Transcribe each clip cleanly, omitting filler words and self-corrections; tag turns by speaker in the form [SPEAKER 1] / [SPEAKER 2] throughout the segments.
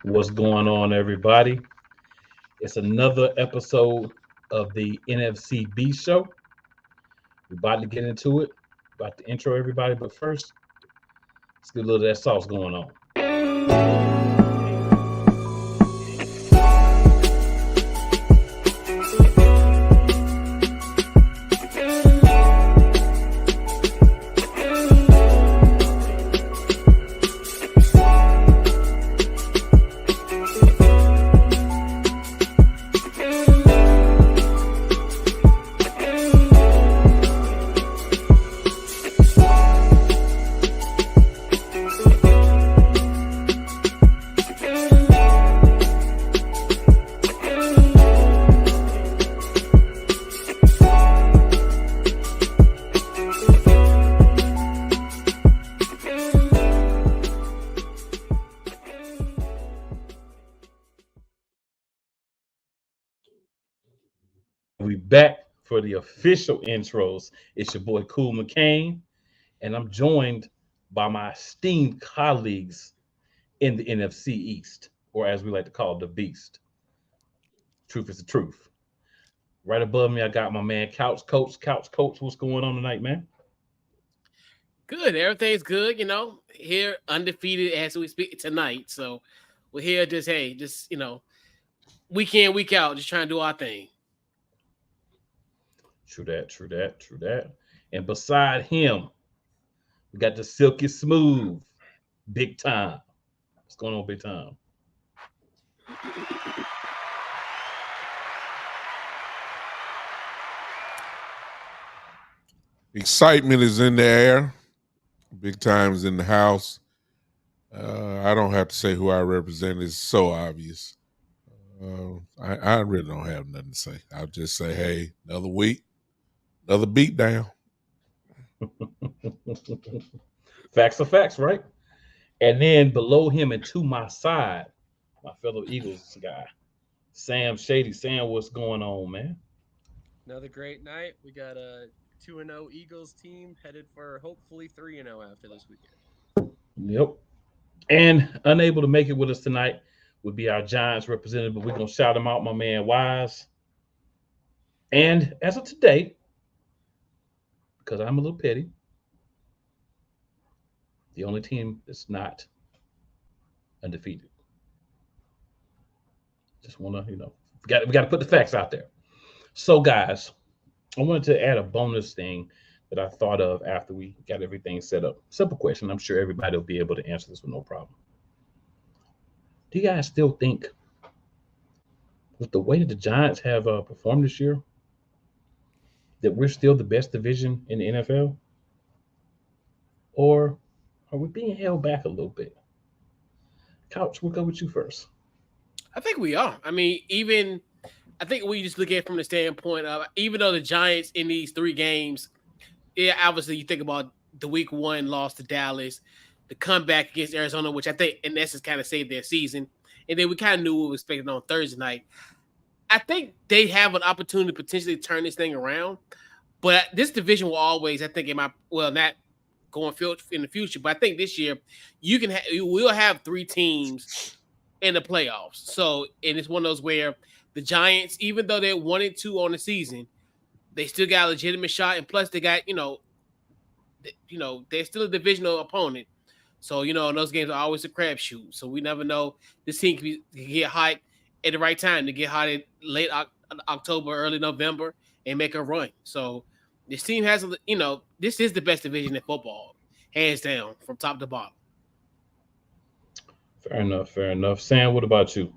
[SPEAKER 1] What's going on, everybody? It's another episode of the NFC Beast Show. We're about to get into it. About to intro everybody, but first, let's get a little of that sauce going on. We back for the official intros. It's your boy Cool McCain, and I'm joined by my esteemed colleagues in the NFC East, or as we like to call it, the Beast. Truth is the truth. Right above me, I got my man Couch Coach. Couch Coach, what's going on tonight, man?
[SPEAKER 2] Good. Everything's good. Here undefeated as we speak tonight. So we're here week in, week out, just trying to do our thing.
[SPEAKER 1] True that, true that, true that. And beside him, we got the silky smooth, big time. What's going on, big time?
[SPEAKER 3] Excitement is in the air. Big time is in the house. I don't have to say who I represent. It's so obvious. I really don't have nothing to say. I'll just say, hey, another week, another beat down.
[SPEAKER 1] Facts are facts, right? And then below him and to my side, my fellow Eagles guy, Sam Shady. Sam, what's going on, man?
[SPEAKER 4] Another great night. We got a 2-0 Eagles team headed for hopefully 3-0 after this weekend.
[SPEAKER 1] Yep. And unable to make it with us tonight would be our Giants representative, but we're going to shout him out, my man Wise. And as of today, because I'm a little petty, the only team that's not undefeated. Just want to, we got to put the facts out there. So, guys, I wanted to add a bonus thing that I thought of after we got everything set up. Simple question. I'm sure everybody will be able to answer this with no problem. Do you guys still think, with the way that the Giants have performed this year, that we're still the best division in the NFL? Or are we being held back a little bit? Couch, we'll go with you first.
[SPEAKER 2] I think we are. I think we just look at it from the standpoint of, even though the Giants in these 3 games, obviously you think about the week 1 loss to Dallas, the comeback against Arizona, which I think in essence kind of saved their season. And then we kind of knew what we were expecting on Thursday night. I think they have an opportunity to potentially turn this thing around. But this division will always, I think, not going in the future, but I think this year we'll have 3 teams in the playoffs. So, and it's one of those where the Giants, even though they're 1-2 on the season, they still got a legitimate shot. And plus they got, they're still a divisional opponent. So, in those games are always a crapshoot. So we never know. This team can get hot at the right time, to get hot in late October, early November, and make a run. So this team has, this is the best division in football, hands down, from top to bottom.
[SPEAKER 1] Fair enough, fair enough. Sam, what about you?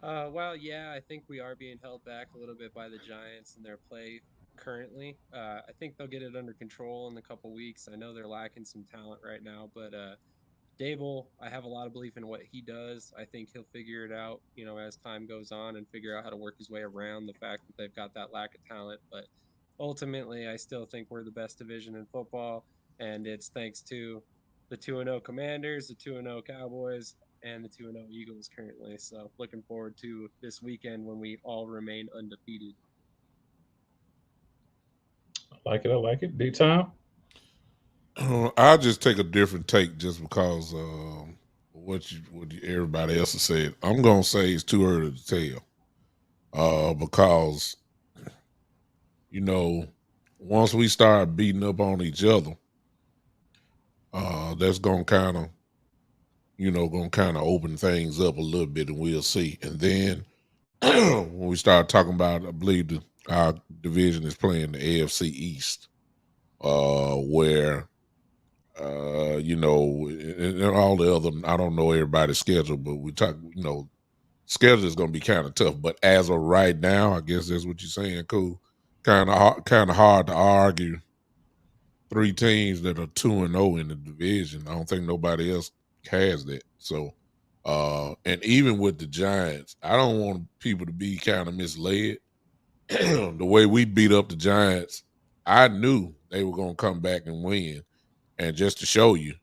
[SPEAKER 4] I think we are being held back a little bit by the Giants and their play currently. I think they'll get it under control in a couple weeks. I know they're lacking some talent right now, but Dable, I have a lot of belief in what he does. I think he'll figure it out, as time goes on, and figure out how to work his way around the fact that they've got that lack of talent. But ultimately, I still think we're the best division in football, and it's thanks to the 2-0 Commanders, the 2-0 Cowboys, and the 2-0 Eagles currently. So looking forward to this weekend when we all remain undefeated.
[SPEAKER 1] I like it. I like it. Big time.
[SPEAKER 3] I'll just take a different take just because what everybody else has said. I'm gonna say it's too early to tell. Because once we start beating up on each other, that's gonna kind of open things up a little bit, and we'll see. And then when we start talking about, I believe our division is playing the AFC East, where and all the other, I don't know everybody's schedule, but we talk, schedule is going to be kind of tough. But as of right now, I guess that's what you're saying. Cool. Kind of hard to argue three teams that are 2-0 in the division. I don't think nobody else has that. So, and even with the Giants, I don't want people to be kind of misled. The way we beat up the Giants, I knew they were going to come back and win. And just to show you,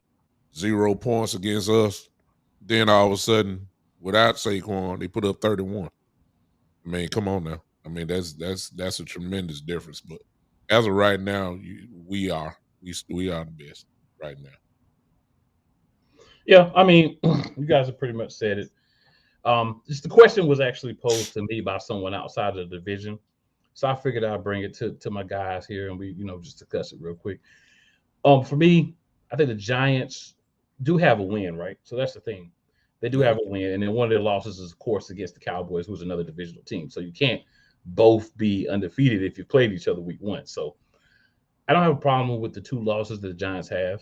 [SPEAKER 3] 0 points against us. Then all of a sudden, without Saquon, they put up 31. I mean, come on now. I mean, that's a tremendous difference. But as of right now, we are the best right now.
[SPEAKER 1] Yeah, I mean, you guys have pretty much said it. Just the question was actually posed to me by someone outside of the division, so I figured I'd bring it to my guys here, and we, just discuss it real quick. For me, I think the Giants do have a win, right? So that's the thing. They do have a win, and then one of their losses is, of course, against the Cowboys, who's another divisional team. So you can't both be undefeated if you played each other week one. So I don't have a problem with the 2 losses that the Giants have.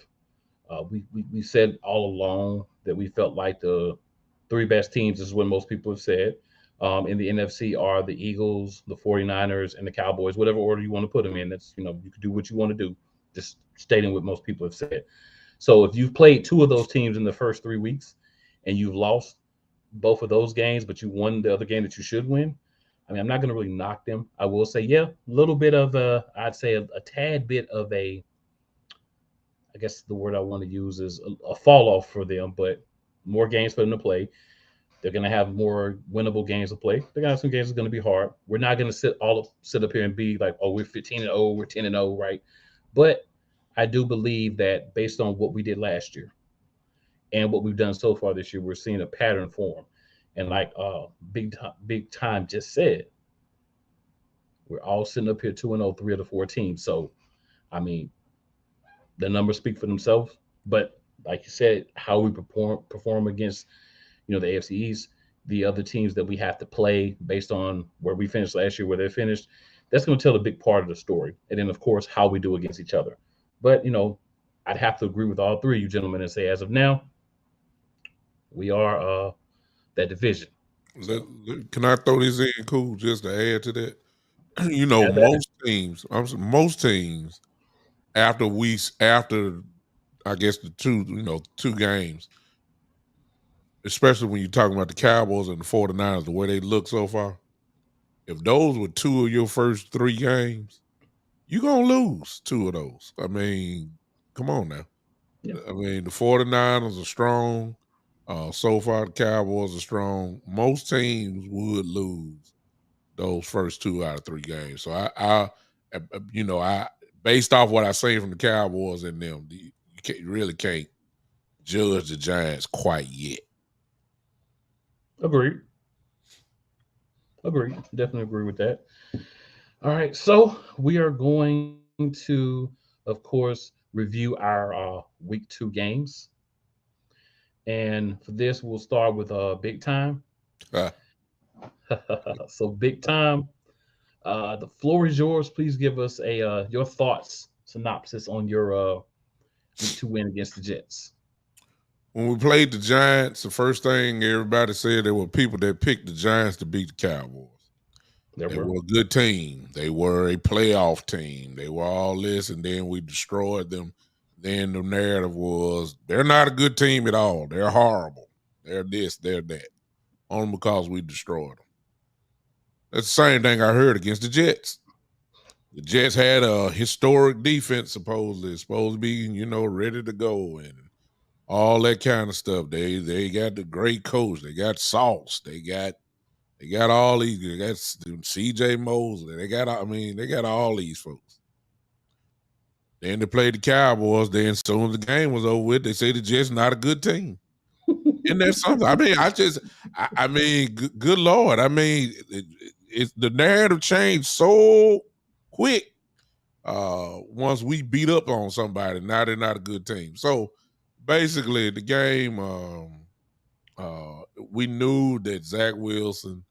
[SPEAKER 1] We said all along that we felt like the 3 best teams, this is what most people have said, in the NFC are the Eagles, the 49ers, and the Cowboys, whatever order you want to put them in. That's, you can do what you want to do, just stating what most people have said. So if you've played 2 of those teams in the first 3 weeks and you've lost both of those games, but you won the other game that you should win, I mean, I'm not going to really knock them. I will say, yeah, a little bit of I'd say a tad bit of I guess the word I want to use is a fall off for them, but more games for them to play. They're going to have more winnable games to play. They're going to have some games that's going to be hard. We're not going to sit up here and be like, oh, we're 15-0, we're 10-0, right? But I do believe that based on what we did last year and what we've done so far this year, we're seeing a pattern form. And like Big Time just said, we're all sitting up here 2-0, 3 of the 4 teams. So, I mean, the numbers speak for themselves. But like you said, how we perform against, the AFC East, the other teams that we have to play based on where we finished last year, where they finished, that's going to tell a big part of the story. And then, of course, how we do against each other. But, I'd have to agree with all 3 of you gentlemen and say, as of now, we are that division.
[SPEAKER 3] Can I throw this in, cool, just to add to that? Most teams, after I guess the 2 games, especially when you're talking about the Cowboys and the 49ers, the way they look so far, if those were 2 of your first 3 games, you're going to lose 2 of those. I mean, come on now. Yeah. I mean, the 49ers are strong. So far, the Cowboys are strong. Most teams would lose those first 2 out of 3 games. So I based off what I say from the Cowboys and them, you really can't judge the Giants quite yet.
[SPEAKER 1] Agreed. Definitely agree with that. All right. So we are going to, of course, review our week 2 games. And for this, we'll start with Big Time. So Big Time, the floor is yours. Please give us your thoughts, synopsis on your week 2 win against the Jets.
[SPEAKER 3] When we played the Giants, the first thing everybody said, there were people that picked the Giants to beat the Cowboys. They were a good team. They were a playoff team. They were all this, and then we destroyed them. Then the narrative was, they're not a good team at all. They're horrible. They're this, they're that. Only because we destroyed them. That's the same thing I heard against the Jets. The Jets had a historic defense, supposedly. It's supposed to be, ready to go and all that kind of stuff. They got the great coach. They got Sauce. They got all these. They got C.J. Mosley. They got all these folks. Then they played the Cowboys. Then as soon as the game was over with, they say the Jets not a good team. And there's something. I mean, I mean, good Lord. I mean, it's the narrative changed so quick. Once we beat up on somebody, now they're not a good team. So basically, the game, we knew that Zach Wilson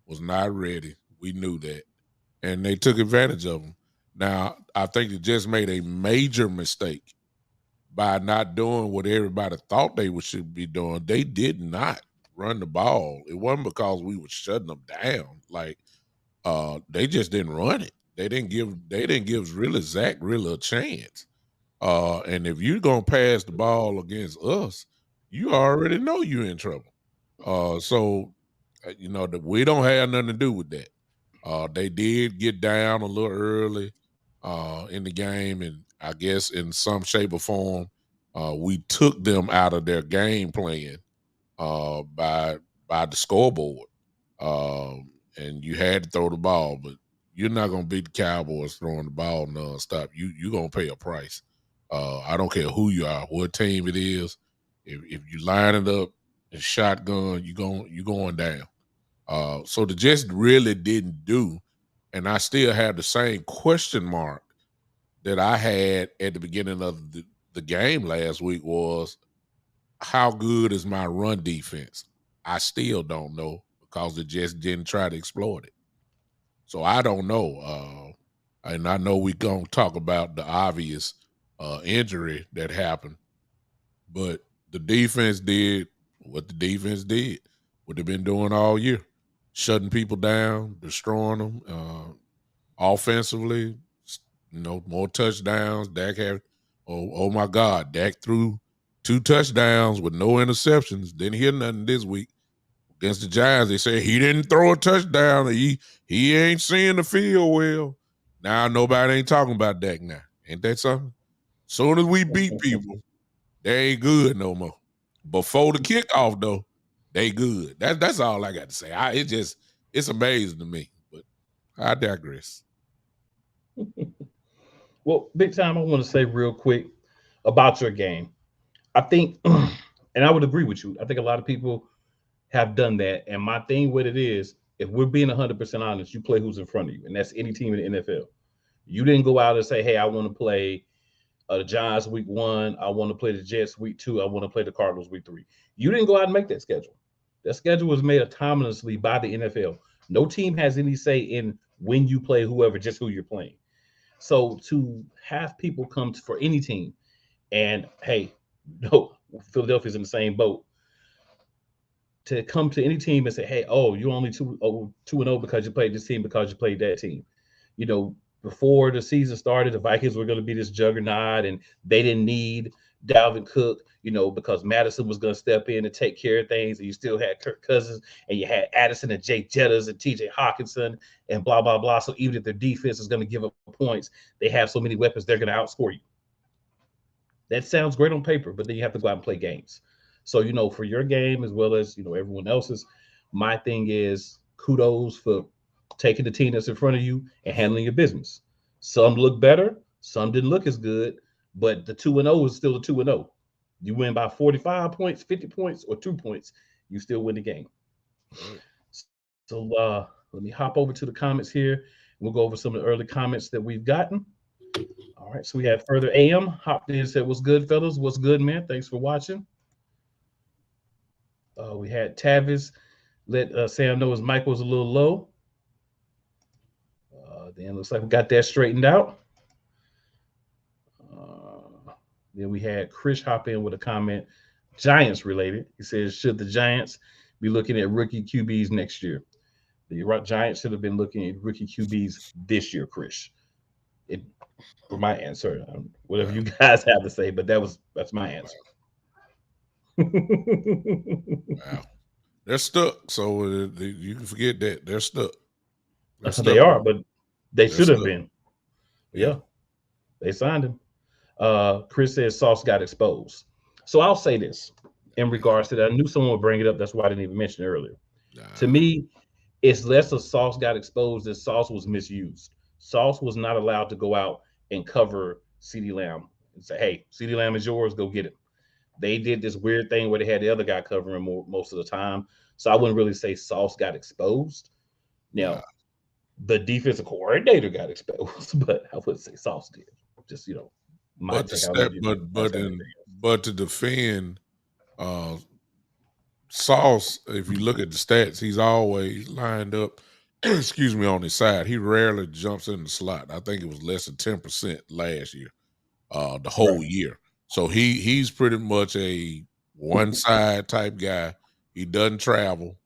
[SPEAKER 3] was not ready. We knew that, and they took advantage of him. Now, I think they just made a major mistake by not doing what everybody thought they should be doing. They did not run the ball. It wasn't because we were shutting them down. Like, they just didn't run it. They didn't give really Zach really a chance. And if you're gonna pass the ball against us, you already know you're in trouble. So you know that we don't have nothing to do with that. They did get down a little early in the game, and I guess in some shape or form, we took them out of their game plan by the scoreboard. And you had to throw the ball, but you're not gonna beat the Cowboys throwing the ball nonstop. You're gonna pay a price. I don't care who you are, what team it is. If you line it up and shotgun, you going down. So the Jets really didn't do, and I still have the same question mark that I had at the beginning of the game last week was, how good is my run defense? I still don't know because the Jets didn't try to exploit it. So I don't know. And I know we're going to talk about the obvious injury that happened, but the defense did what the defense did, what they've been doing all year, shutting people down, destroying them. Offensively, more touchdowns. Dak had, oh my God, Dak threw 2 touchdowns with no interceptions. Didn't hear nothing this week. Against the Giants, they said he didn't throw a touchdown. He ain't seeing the field well. Now nobody ain't talking about Dak now. Ain't that something? Soon as we beat people, they ain't good no more. Before the kickoff, though, they good. That's all I got to say. It's amazing to me, but I digress.
[SPEAKER 1] Well, big time, I want to say real quick about your game. I think, and I would agree with you. I think a lot of people have done that. And my thing with it is, if we're being 100% honest, you play who's in front of you, and that's any team in the NFL. You didn't go out and say, "Hey, I want to play the Giants week 1. I want to play the Jets week 2. I want to play the Cardinals week 3." You didn't go out and make that schedule. That schedule was made autonomously by the NFL. No team has any say in when you play whoever, just who you're playing. So to have people come for any team, and hey, no, Philadelphia's in the same boat. To come to any team and say, "Hey, oh, you're only 2-0 because you played this team, because you played that team." You know, before the season started, the Vikings were going to be this juggernaut, and they didn't need Dalvin Cook, because Madison was going to step in and take care of things, and you still had Kirk Cousins, and you had Addison and Jay Jettas and TJ Hawkinson and blah, blah, blah. So even if their defense is going to give up points, they have so many weapons, they're going to outscore you. That sounds great on paper, but then you have to go out and play games. So, for your game as well as, everyone else's, my thing is kudos for taking the team that's in front of you and handling your business. Some look better, some didn't look as good, but the 2-0 is still the 2-0. You win by 45 points, 50 points, or 2 points, you still win the game. So let me hop over to the comments here. We'll go over some of the early comments that we've gotten. All right, so we had Further AM hopped in and said, "What's good, fellas? What's good, man? Thanks for watching." We had Tavis let Sam know his mic was a little low. Then looks like we got that straightened out. Then we had Chris hop in with a comment, Giants related. He says, "Should the Giants be looking at rookie QBs next year?" The Giants should have been looking at rookie QBs this year, Chris. For my answer, whatever you guys have to say, but that's my answer.
[SPEAKER 3] Wow. They're stuck, so you can forget that. They're stuck.
[SPEAKER 1] They are, but they should have been.
[SPEAKER 3] Yeah,
[SPEAKER 1] they signed him. Chris says Sauce got exposed. So I'll say this in regards to that. I knew someone would bring it up. That's why I didn't even mention it earlier. To me, it's less of Sauce got exposed than Sauce was misused. Sauce was not allowed to go out and cover CeeDee Lamb and say, "Hey, CeeDee Lamb is yours. Go get it." they did this weird thing where they had the other guy covering most of the time. So I wouldn't really say Sauce got exposed. Now, the defensive coordinator got exposed, but I wouldn't say Sauce did. Just my take.
[SPEAKER 3] But to defend Sauce, if you look at the stats, he's always lined up. Excuse me, on his side. He rarely jumps in the slot. I think it was less than 10% last year, the whole year. So he's pretty much a one side type guy. He doesn't travel.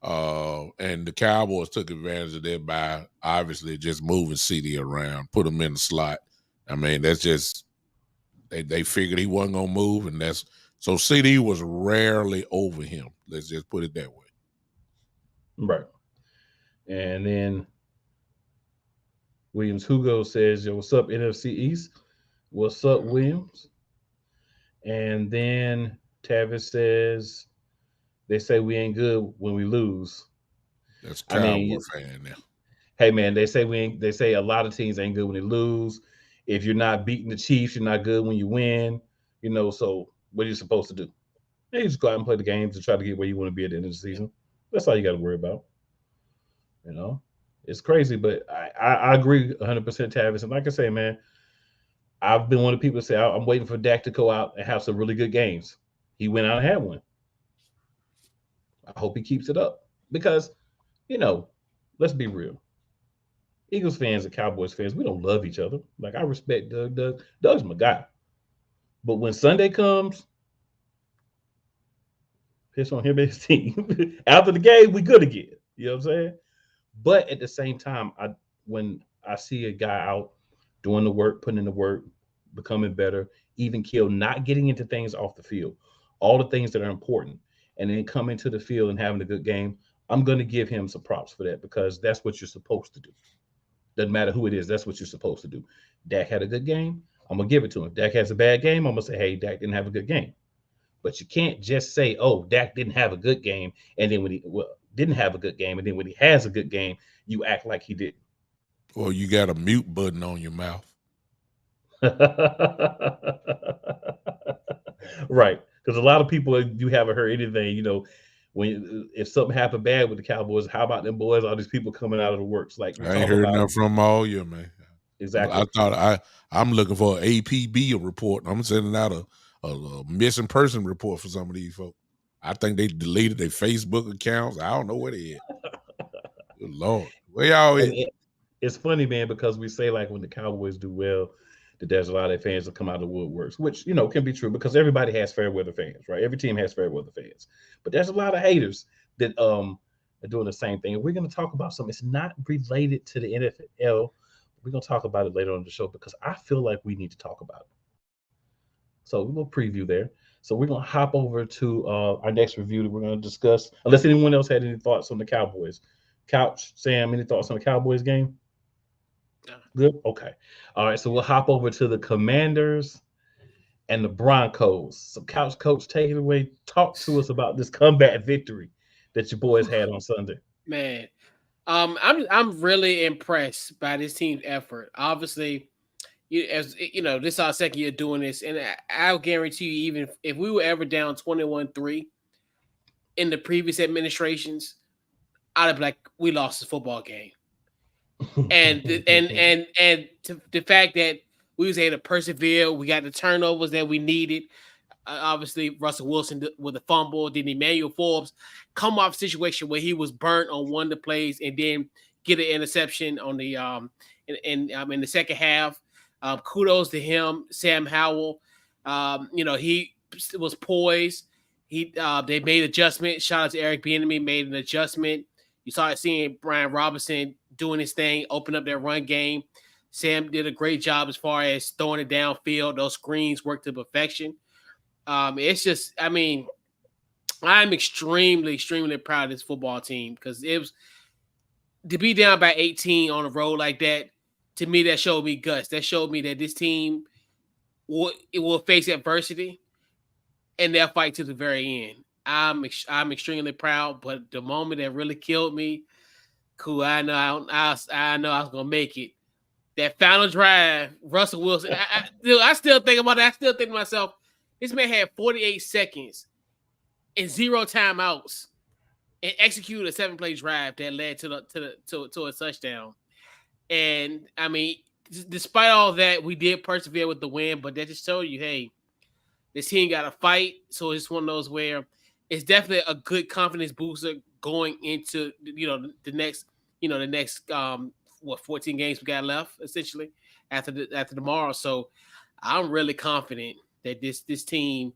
[SPEAKER 3] And the Cowboys took advantage of that by obviously just moving CD around, put him in the slot. I mean, that's just they figured he wasn't gonna move, and so CD was rarely over him. Let's just put it that way.
[SPEAKER 1] Right. And then Williams Hugo says, "Yo, what's up, NFC East? What's up, Williams?" And then Tavis says, "They say we ain't good when we lose."
[SPEAKER 3] That's a Cowboy fan now.
[SPEAKER 1] Hey man, they say a lot of teams ain't good when they lose. If you're not beating the Chiefs, you're not good when you win. So what are you supposed to do? You just go out and play the games and try to get where you want to be at the end of the season. That's all you got to worry about. It's crazy, but I agree 100%, Tavis. And like I say, man, I've been one of the people that say I'm waiting for Dak to go out and have some really good games. He went out and had one. I hope he keeps it up because, let's be real. Eagles fans and Cowboys fans, we don't love each other. Like, I respect Doug. Doug's my guy. But when Sunday comes, piss on him and his team. After the game, we good again. You know what I'm saying? But at the same time, when I see a guy out doing the work, putting in the work, becoming better, even kill, not getting into things off the field, all the things that are important, and then coming to the field and having a good game, I'm going to give him some props for that because that's what you're supposed to do. Doesn't matter who it is. That's what you're supposed to do. Dak had a good game. I'm going to give it to him. Dak has a bad game. I'm going to say, hey, Dak didn't have a good game. But you can't just say, oh, Dak didn't have a good game. And then when he didn't have a good game. And then when he has a good game, you act like he didn't.
[SPEAKER 3] Well, you got a mute button on your mouth.
[SPEAKER 1] Right. Because a lot of people, you haven't heard anything, if something happened bad with the Cowboys, how about them boys, all these people coming out of the works? Like,
[SPEAKER 3] I ain't heard nothing from them all year, man.
[SPEAKER 1] Exactly.
[SPEAKER 3] I thought I'm looking for an APB report. I'm sending out a missing person report for some of these folks. I think they deleted their Facebook accounts. I don't know where they at. Good Lord. Where y'all at?
[SPEAKER 1] It's funny, man, because we say like when the Cowboys do well, that there's a lot of fans that come out of the woodworks, which, can be true because everybody has fair weather fans, right? Every team has fair weather fans. But there's a lot of haters that are doing the same thing. And we're going to talk about something. It's not related to the NFL. We're going to talk about it later on the show because I feel like we need to talk about it. So a little preview there. So we're going to hop over to our next review that we're going to discuss, unless anyone else had any thoughts on the Cowboys. Couch, Sam, any thoughts on the Cowboys game? Good. Okay. All right. So we'll hop over to the Commanders and the Broncos. So, Couch Coach, take it away. Talk to us about this comeback victory that your boys had on Sunday.
[SPEAKER 2] Man, I'm really impressed by this team's effort. Obviously, this is our second year doing this, and I'll guarantee you, even if we were ever down 21-3 in the previous administrations, I'd be like, we lost the football game. And the fact that we was able to persevere, we got the turnovers that we needed. Obviously, Russell Wilson with a fumble, then Emmanuel Forbes come off a situation where he was burnt on one of the plays and then get an interception on the in the second half. Kudos to him, Sam Howell. He was poised. They made adjustment. Shout out to Eric Bieniemy, made an adjustment. You started seeing Brian Robinson doing his thing, open up their run game. Sam did a great job as far as throwing it downfield. Those screens worked to perfection. It's just, I'm extremely, extremely proud of this football team because it was to be down by 18 on the road like that. To me, that showed me guts. That showed me that this team will face adversity and they'll fight to the very end. I'm extremely proud, but the moment that really killed me, cool. I know I was gonna make it. That final drive, Russell Wilson. I still think about it. I still think to myself, This man had 48 seconds and 0 timeouts and executed a 7-play drive that led to a touchdown. And I mean, despite all that, we did persevere with the win, but that just showed you, hey, this team got to fight. So it's one of those where it's definitely a good confidence booster going into the next 14 games we got left essentially after tomorrow. So I'm really confident that this team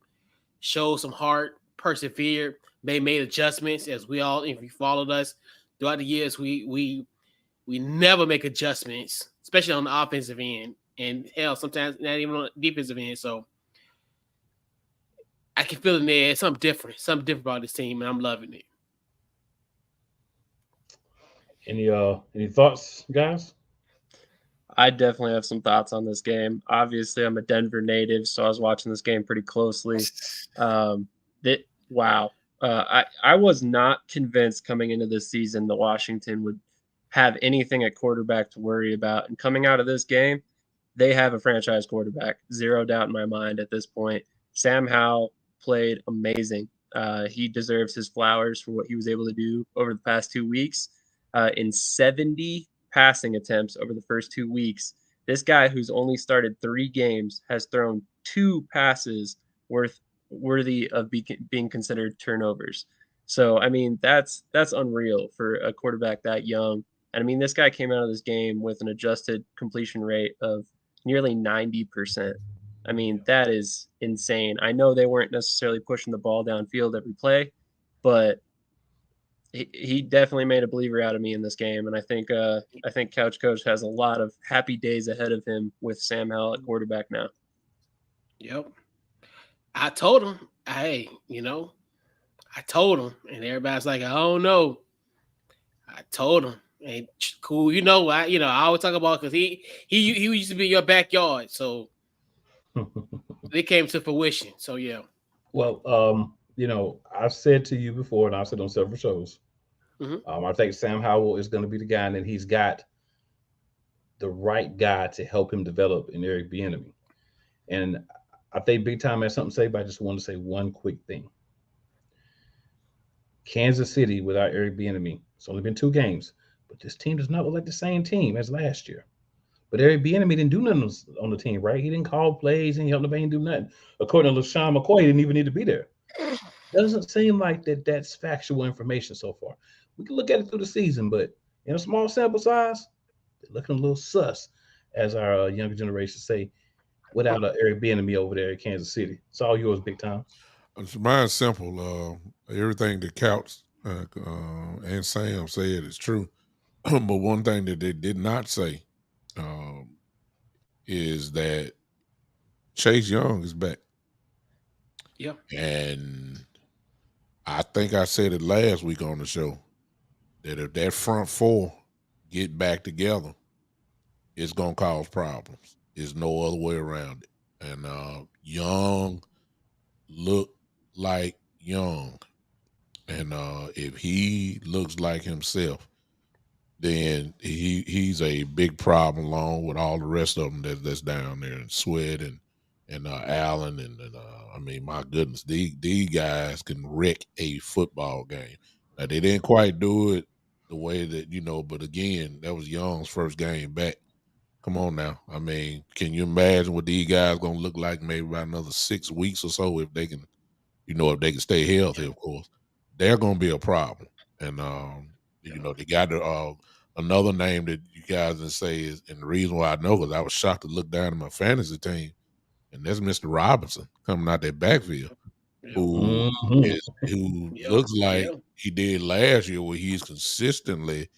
[SPEAKER 2] showed some heart, persevered, they made adjustments as we all, if you followed us throughout the years, we never make adjustments, especially on the offensive end, and hell, sometimes not even on the defensive end. So I can feel in there something different about this team, and I'm loving it.
[SPEAKER 1] Any thoughts, guys?
[SPEAKER 4] I definitely have some thoughts on this game. Obviously, I'm a Denver native, so I was watching this game pretty closely. Wow. I was not convinced coming into this season that Washington would have anything at quarterback to worry about. And coming out of this game, they have a franchise quarterback. Zero doubt in my mind at this point. Sam Howell played amazing. He deserves his flowers for what he was able to do over the past 2 weeks. In 70 passing attempts over the first 2 weeks, this guy who's only started 3 games has thrown 2 passes worthy of being considered turnovers. So, I mean, that's unreal for a quarterback that young. And I mean, this guy came out of this game with an adjusted completion rate of nearly 90%. I mean, that is insane. I know they weren't necessarily pushing the ball downfield every play, but he definitely made a believer out of me in this game. And I think Couch Coach has a lot of happy days ahead of him with Sam Howell at quarterback now.
[SPEAKER 2] Yep. I told him, hey, I told him, and everybody's like, I don't know. I told him, hey, cool, I always talk about because he used to be in your backyard, so they came to fruition. So yeah.
[SPEAKER 1] Well, I've said to you before, and I've said on several shows, I think Sam Howell is going to be the guy, and then he's got the right guy to help him develop in Eric Bieniemy. And I think Big Time has something to say, but I just want to say one quick thing. Kansas City without Eric Bieniemy, it's only been 2 games, but this team does not look like the same team as last year. But Eric Bieniemy didn't do nothing on the team, right? He didn't call plays and he helped nobody do nothing. According to LaShawn McCoy, he didn't even need to be there. Doesn't seem like that's factual information so far. We can look at it through the season, but in a small sample size, they're looking a little sus, as our younger generation say, without Eric Bieniemy over there at Kansas City. It's all yours, Big Time.
[SPEAKER 3] Mine's simple. Everything that Couch and Sam said is true. But one thing that they did not say is that Chase Young is back.
[SPEAKER 2] Yeah.
[SPEAKER 3] And I think I said it last week on the show that if that front 4 get back together, it's going to cause problems. There's no other way around it. And Young looked like Young. And if he looks like himself, then he's a big problem along with all the rest of them that's down there, and Sweat and Allen and I mean, my goodness, these guys can wreck a football game. Now, they didn't quite do it the way that but again, that was Young's first game back. Come on now. I mean, can you imagine what these guys gonna look like maybe about another 6 weeks or so if they can, if they can stay healthy, of course. They're gonna be a problem. And they got another name that you guys didn't say is, and the reason why I know because I was shocked to look down at my fantasy team, and that's Mr. Robinson coming out that backfield, who looks like he did last year, where he's consistently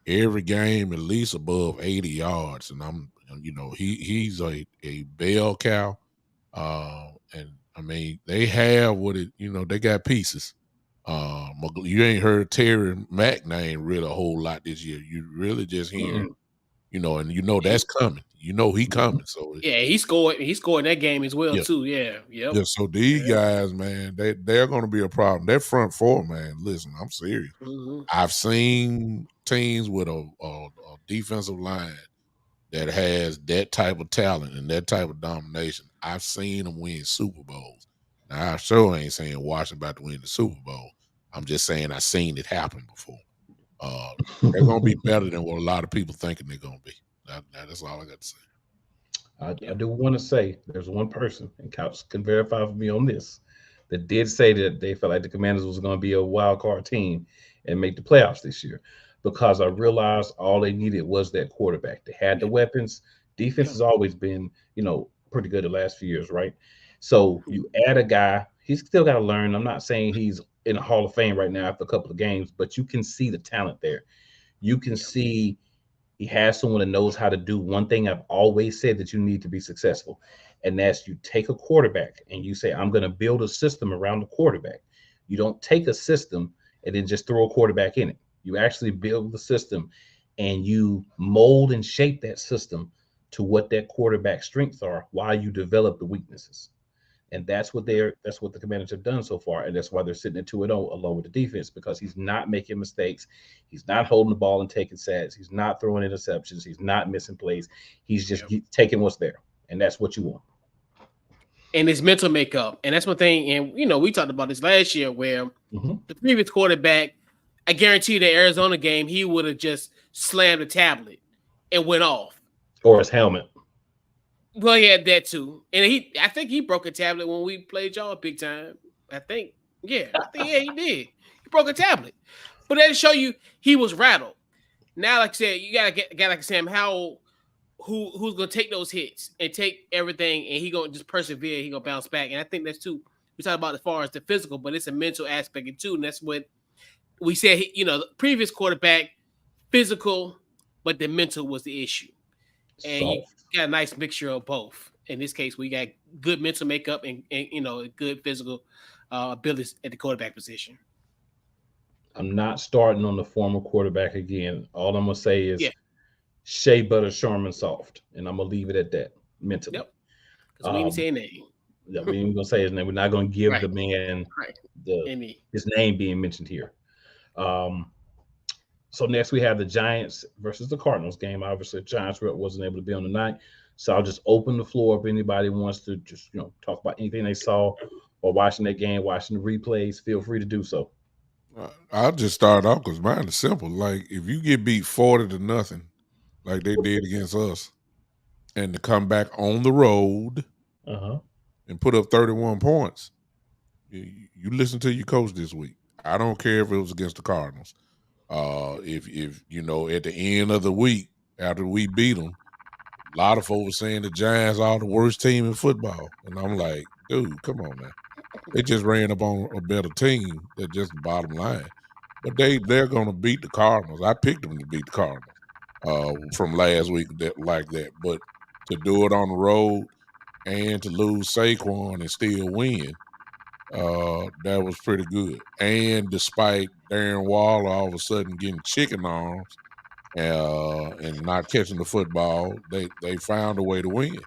[SPEAKER 3] every game at least above 80 yards, and he's a bell cow, and I mean they have what they got pieces. You ain't heard Terry Mack name really a whole lot this year. You really just hearing, and that's coming. He coming. So
[SPEAKER 2] yeah, he scored in that game as well too. Yeah, yep.
[SPEAKER 3] Yeah. So these guys, man, they're going to be a problem. That front 4, man. Listen, I'm serious. I've seen teams with a defensive line that has that type of talent and that type of domination, I've seen them win Super Bowls. Now, I sure ain't saying Washington about to win the Super Bowl. I'm just saying I've seen it happen before. They're going to be better than what a lot of people thinking they're going to be. That's all I got to say.
[SPEAKER 1] I do want to say there's one person, and Couch can verify for me on this, that did say that they felt like the Commanders was going to be a wild card team and make the playoffs this year, because I realized all they needed was that quarterback. They had the weapons. Defense has always been, pretty good the last few years, right? So you add a guy, he's still got to learn. I'm not saying he's in the Hall of Fame right now after a couple of games, but you can see the talent there. You can see he has someone that knows how to do one thing I've always said that you need to be successful. And that's, you take a quarterback and you say, I'm going to build a system around the quarterback. You don't take a system and then just throw a quarterback in it. You actually build the system and you mold and shape that system to what that quarterback's strengths are while you develop the weaknesses. And that's what the Commanders have done so far. And that's why they're sitting at 2-0 along with the defense, because he's not making mistakes. He's not holding the ball and taking sacks. He's not throwing interceptions. He's not missing plays. He's just taking what's there. And that's what you want.
[SPEAKER 2] And his mental makeup. And that's one thing. And, we talked about this last year where the previous quarterback, I guarantee the Arizona game, he would have just slammed the tablet and went off.
[SPEAKER 1] Or his helmet.
[SPEAKER 2] Well, he had that too. And I think he broke a tablet when we played y'all big time. I think he did. He broke a tablet. But that to show you he was rattled. Now, like I said, you gotta get like Sam Howell, who's gonna take those hits and take everything, and he gonna just persevere. He gonna bounce back. And I think that's too. We talk about as far as the physical, but it's a mental aspect too, and that's what we said. The previous quarterback, physical, but the mental was the issue. And you got a nice mixture of both. In this case, we got good mental makeup and good physical abilities at the quarterback position.
[SPEAKER 1] I'm not starting on the former quarterback again. All I'm gonna say is Shea Butter Sherman soft, and I'm gonna leave it at that mentally.
[SPEAKER 2] Yep. Because we didn't say his name.
[SPEAKER 1] Yeah, we ain't gonna say his name. We're not gonna give the man his name being mentioned here. So next we have the Giants versus the Cardinals game. Obviously, the Giants wasn't able to be on the night. So I'll just open the floor if anybody wants to just talk about anything they saw or watching that game, watching the replays. Feel free to do so.
[SPEAKER 3] I'll just start off because mine is simple. Like, if you get beat 40-0, like they did against us, and to come back on the road and put up 31 points, you listen to your coach this week. I don't care if it was against the Cardinals. If at the end of the week after we beat them, a lot of folks were saying the Giants are the worst team in football, and I'm like, dude, come on, man. They just ran up on a better team. That's just the bottom line. But they're going to beat the Cardinals. I picked them to beat the Cardinals from last week like that. But to do it on the road and to lose Saquon and still win, that was pretty good. And despite Darren Waller all of a sudden getting chicken arms and not catching the football, they found a way to win.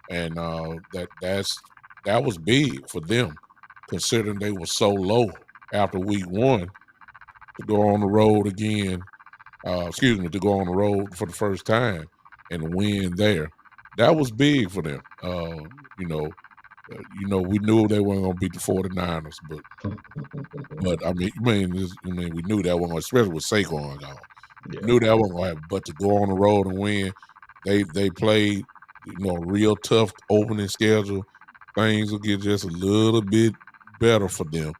[SPEAKER 3] And that was big for them, considering they were so low after week 1 to go on the road again. To go on the road for the first time and win there. That was big for them. We knew they weren't going to beat the 49ers, but we knew that wasn't, especially with Saquon gone. Yeah. Knew that wasn't going to happen. But to go on the road and win, they played, real tough opening schedule. Things will get just a little bit better for them.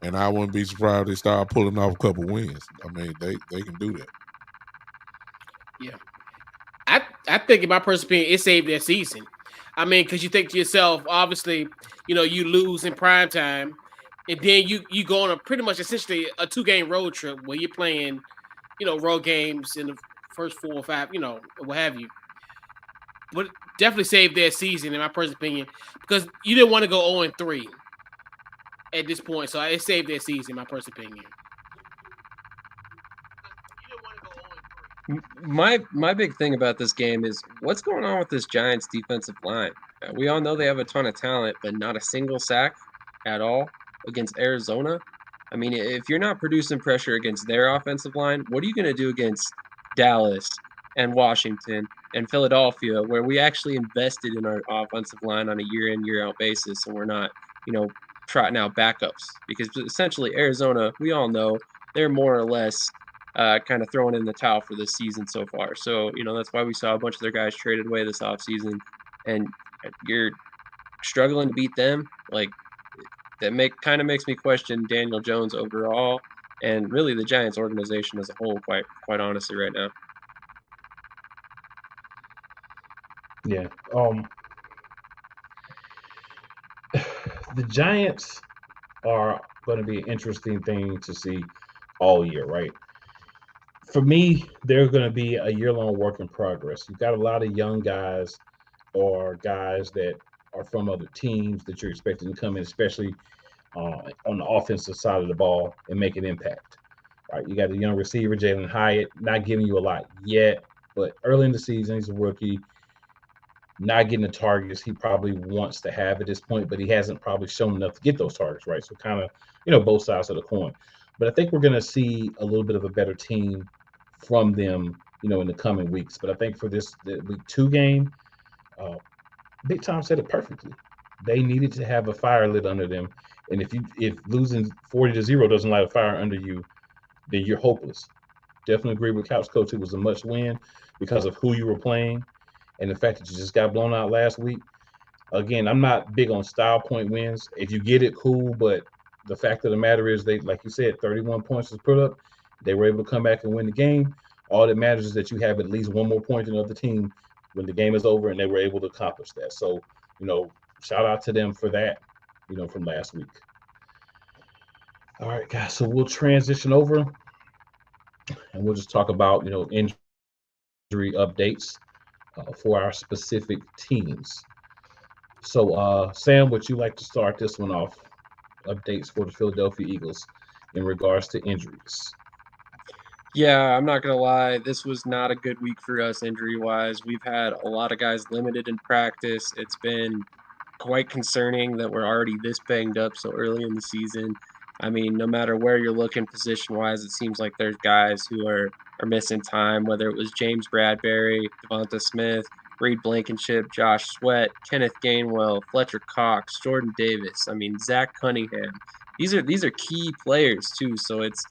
[SPEAKER 3] And I wouldn't be surprised if they start pulling off a couple wins. I mean, they can do that.
[SPEAKER 2] Yeah. I think in my personal opinion, it saved their season. I mean, because you think to yourself, obviously, you lose in prime time, and then you go on a pretty much essentially a 2-game road trip where you're playing, road games in the first 4 or 5, what have you. But definitely saved their season, in my personal opinion, because you didn't want to go 0-3 at this point. So it saved their season, in my personal opinion.
[SPEAKER 4] My big thing about this game is what's going on with this Giants defensive line. We all know they have a ton of talent, but not a single sack at all against Arizona. I mean, if you're not producing pressure against their offensive line, what are you going to do against Dallas and Washington and Philadelphia, where we actually invested in our offensive line on a year in, year out basis, and we're not, trotting out backups. Because essentially, Arizona, we all know they're more or less kind of throwing in the towel for this season so far. So, that's why we saw a bunch of their guys traded away this offseason, and you're struggling to beat them. Like, that kind of makes me question Daniel Jones overall, and really the Giants organization as a whole, quite honestly, right now.
[SPEAKER 1] Yeah. The Giants are going to be an interesting thing to see all year, right? For me, they're going to be a year-long work in progress. You've got a lot of young guys or guys that are from other teams that you're expecting to come in, especially on the offensive side of the ball and make an impact. Right? You got the young receiver, Jalen Hyatt, not giving you a lot yet, but early in the season, he's a rookie, not getting the targets he probably wants to have at this point, but he hasn't probably shown enough to get those targets, right? So kind of, both sides of the coin. But I think we're going to see a little bit of a better team from them, in the coming weeks. But I think for the week 2 game, Big Tom said it perfectly. They needed to have a fire lit under them. And if losing 40-0 doesn't light a fire under you, then you're hopeless. Definitely agree with Couch Coach. It was a must win because of who you were playing and the fact that you just got blown out last week. Again, I'm not big on style point wins. If you get it, cool. But the fact of the matter is, they, like you said, 31 points was put up. They were able to come back and win the game. All that matters is that you have at least one more point than the other team when the game is over, and they were able to accomplish that. So, shout out to them for that, from last week. All right, guys. So we'll transition over, and we'll just talk about, injury updates for our specific teams. So, Sam, would you like to start this one off? Updates for the Philadelphia Eagles in regards to injuries.
[SPEAKER 4] Yeah, I'm not going to lie. This was not a good week for us injury-wise. We've had a lot of guys limited in practice. It's been quite concerning that we're already this banged up so early in the season. I mean, no matter where you're looking position-wise, it seems like there's guys who are missing time, whether it was James Bradbury, Devonta Smith, Reed Blankenship, Josh Sweat, Kenneth Gainwell, Fletcher Cox, Jordan Davis. I mean, Zach Cunningham. These are key players too, so it's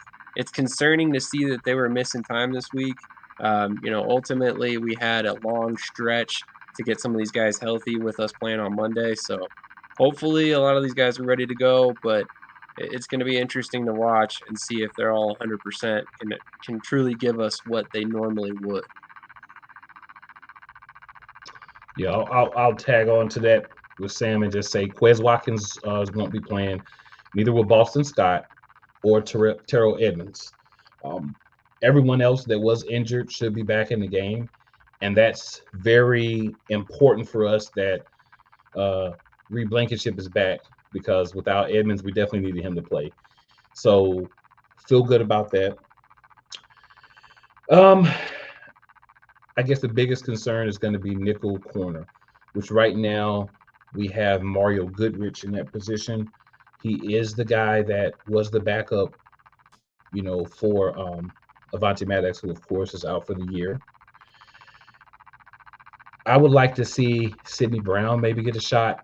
[SPEAKER 4] concerning to see that they were missing time this week. Ultimately, we had a long stretch to get some of these guys healthy with us playing on Monday. So hopefully a lot of these guys are ready to go, but it's going to be interesting to watch and see if they're all 100% and can truly give us what they normally would.
[SPEAKER 1] Yeah, I'll tag on to that with Sam and just say Quez Watkins won't be playing. Neither will Boston Scott or Terrell Edmonds. Everyone else that was injured should be back in the game. And that's very important for us that Reed Blankenship is back, because without Edmonds, we definitely needed him to play. So feel good about that. I guess the biggest concern is going to be nickel corner, which right now we have Mario Goodrich in that position. He is the guy that was the backup, for Avonte Maddox, who of course is out for the year. I would like to see Sidney Brown maybe get a shot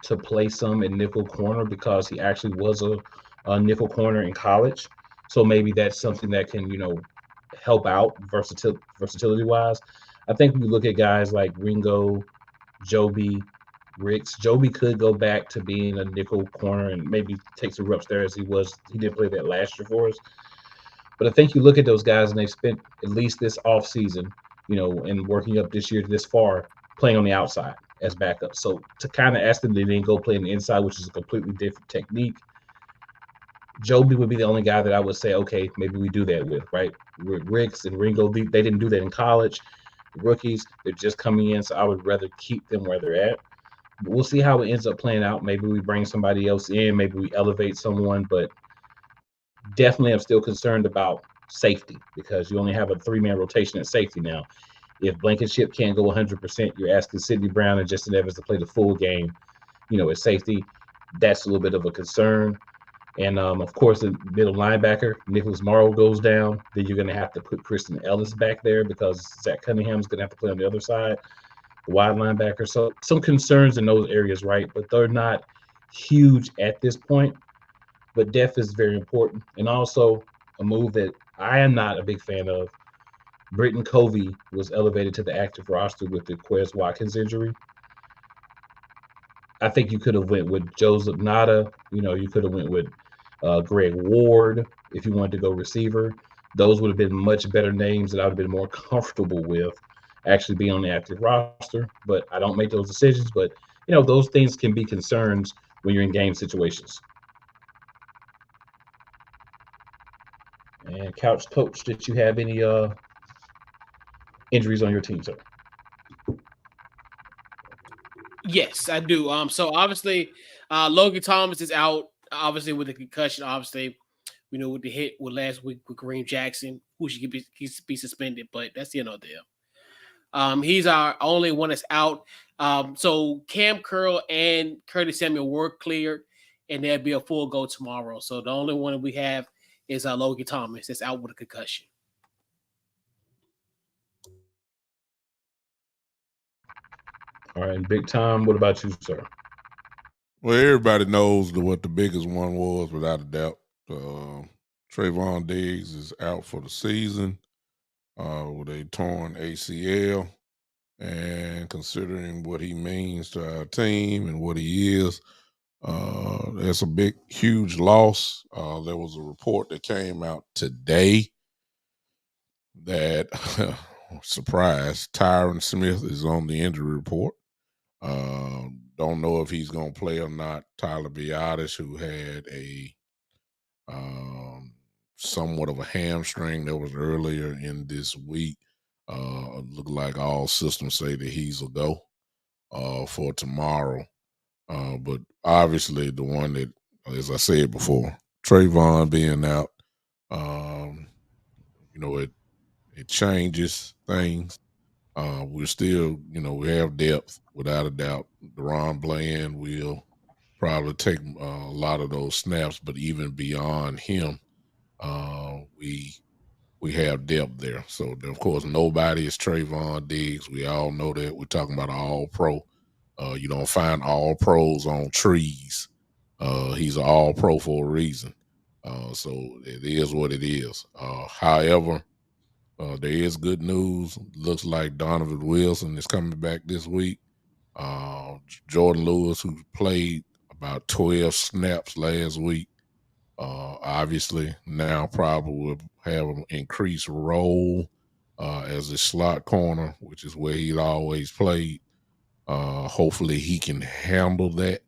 [SPEAKER 1] to play some in nickel corner, because he actually was a nickel corner in college. So maybe that's something that can, help out versatility-wise. I think when you look at guys like Ringo, Joby, Ricks, Joby could go back to being a nickel corner and maybe take some reps there, as he did play that last year for us. But I think you look at those guys and they've spent at least this offseason, and working up this year to this far, playing on the outside as backup. So to kind of ask them to then go play on the inside, which is a completely different technique, Joby would be the only guy that I would say, okay, maybe we do that with, right? Ricks and Ringo, they didn't do that in college. The rookies, they're just coming in, so I would rather keep them where they're at. But we'll see how it ends up playing out. Maybe we bring somebody else in, maybe we elevate someone, but definitely I'm still concerned about safety, because you only have a 3-man rotation at safety now. If Blankenship can't go 100%, you're asking Sidney Brown and Justin Evans to play the full game, at safety. That's a little bit of a concern. And of course, the middle linebacker, Nicholas Morrow goes down. Then you're going to have to put Kristen Ellis back there because Zach Cunningham's going to have to play on the other side, the wide linebacker. So some concerns in those areas, right? But they're not huge at this point. But depth is very important. And also a move that I am not a big fan of. Britton Covey was elevated to the active roster with the Quez Watkins injury. I think you could have went with Joseph Nada. You could have went with Greg Ward if you wanted to go receiver. Those would have been much better names that I would have been more comfortable with actually being on the active roster. But I don't make those decisions. But those things can be concerns when you're in game situations. And Couch Coach, did you have any injuries on your team, sir?
[SPEAKER 2] Yes, I do. So obviously, Logan Thomas is out. Obviously, with the concussion. Obviously, with the hit with last week with Kareem Jackson, who should be suspended, but that's the end of the deal. He's our only one that's out. So Cam Curl and Curtis Samuel were cleared, and there'll be a full go tomorrow. So the only one we have is Logan Thomas that's out with a concussion.
[SPEAKER 1] All right, Big Tom, what about you, sir?
[SPEAKER 3] Well, everybody knows what the biggest one was, without a doubt. Trayvon Diggs is out for the season with a torn ACL. And considering what he means to our team and what he is, that's a big, huge loss. There was a report that came out today that, surprise, Tyron Smith is on the injury report. Don't know if he's going to play or not. Tyler Biadasz, who had a somewhat of a hamstring that was earlier in this week, look like all systems say that he's a go for tomorrow. But obviously the one that, as I said before, Trayvon being out, it changes things. We're still, we have depth without a doubt. Deron Bland will probably take a lot of those snaps, but even beyond him, we have depth there. So of course nobody is Trayvon Diggs. We all know that. We're talking about an all pro. You don't find all pros on trees. He's an all pro for a reason. So it is what it is. However, there is good news. Looks like Donovan Wilson is coming back this week. Jordan Lewis, who played about 12 snaps last week, obviously now probably will have an increased role as a slot corner, which is where he'd always played. Hopefully he can handle that.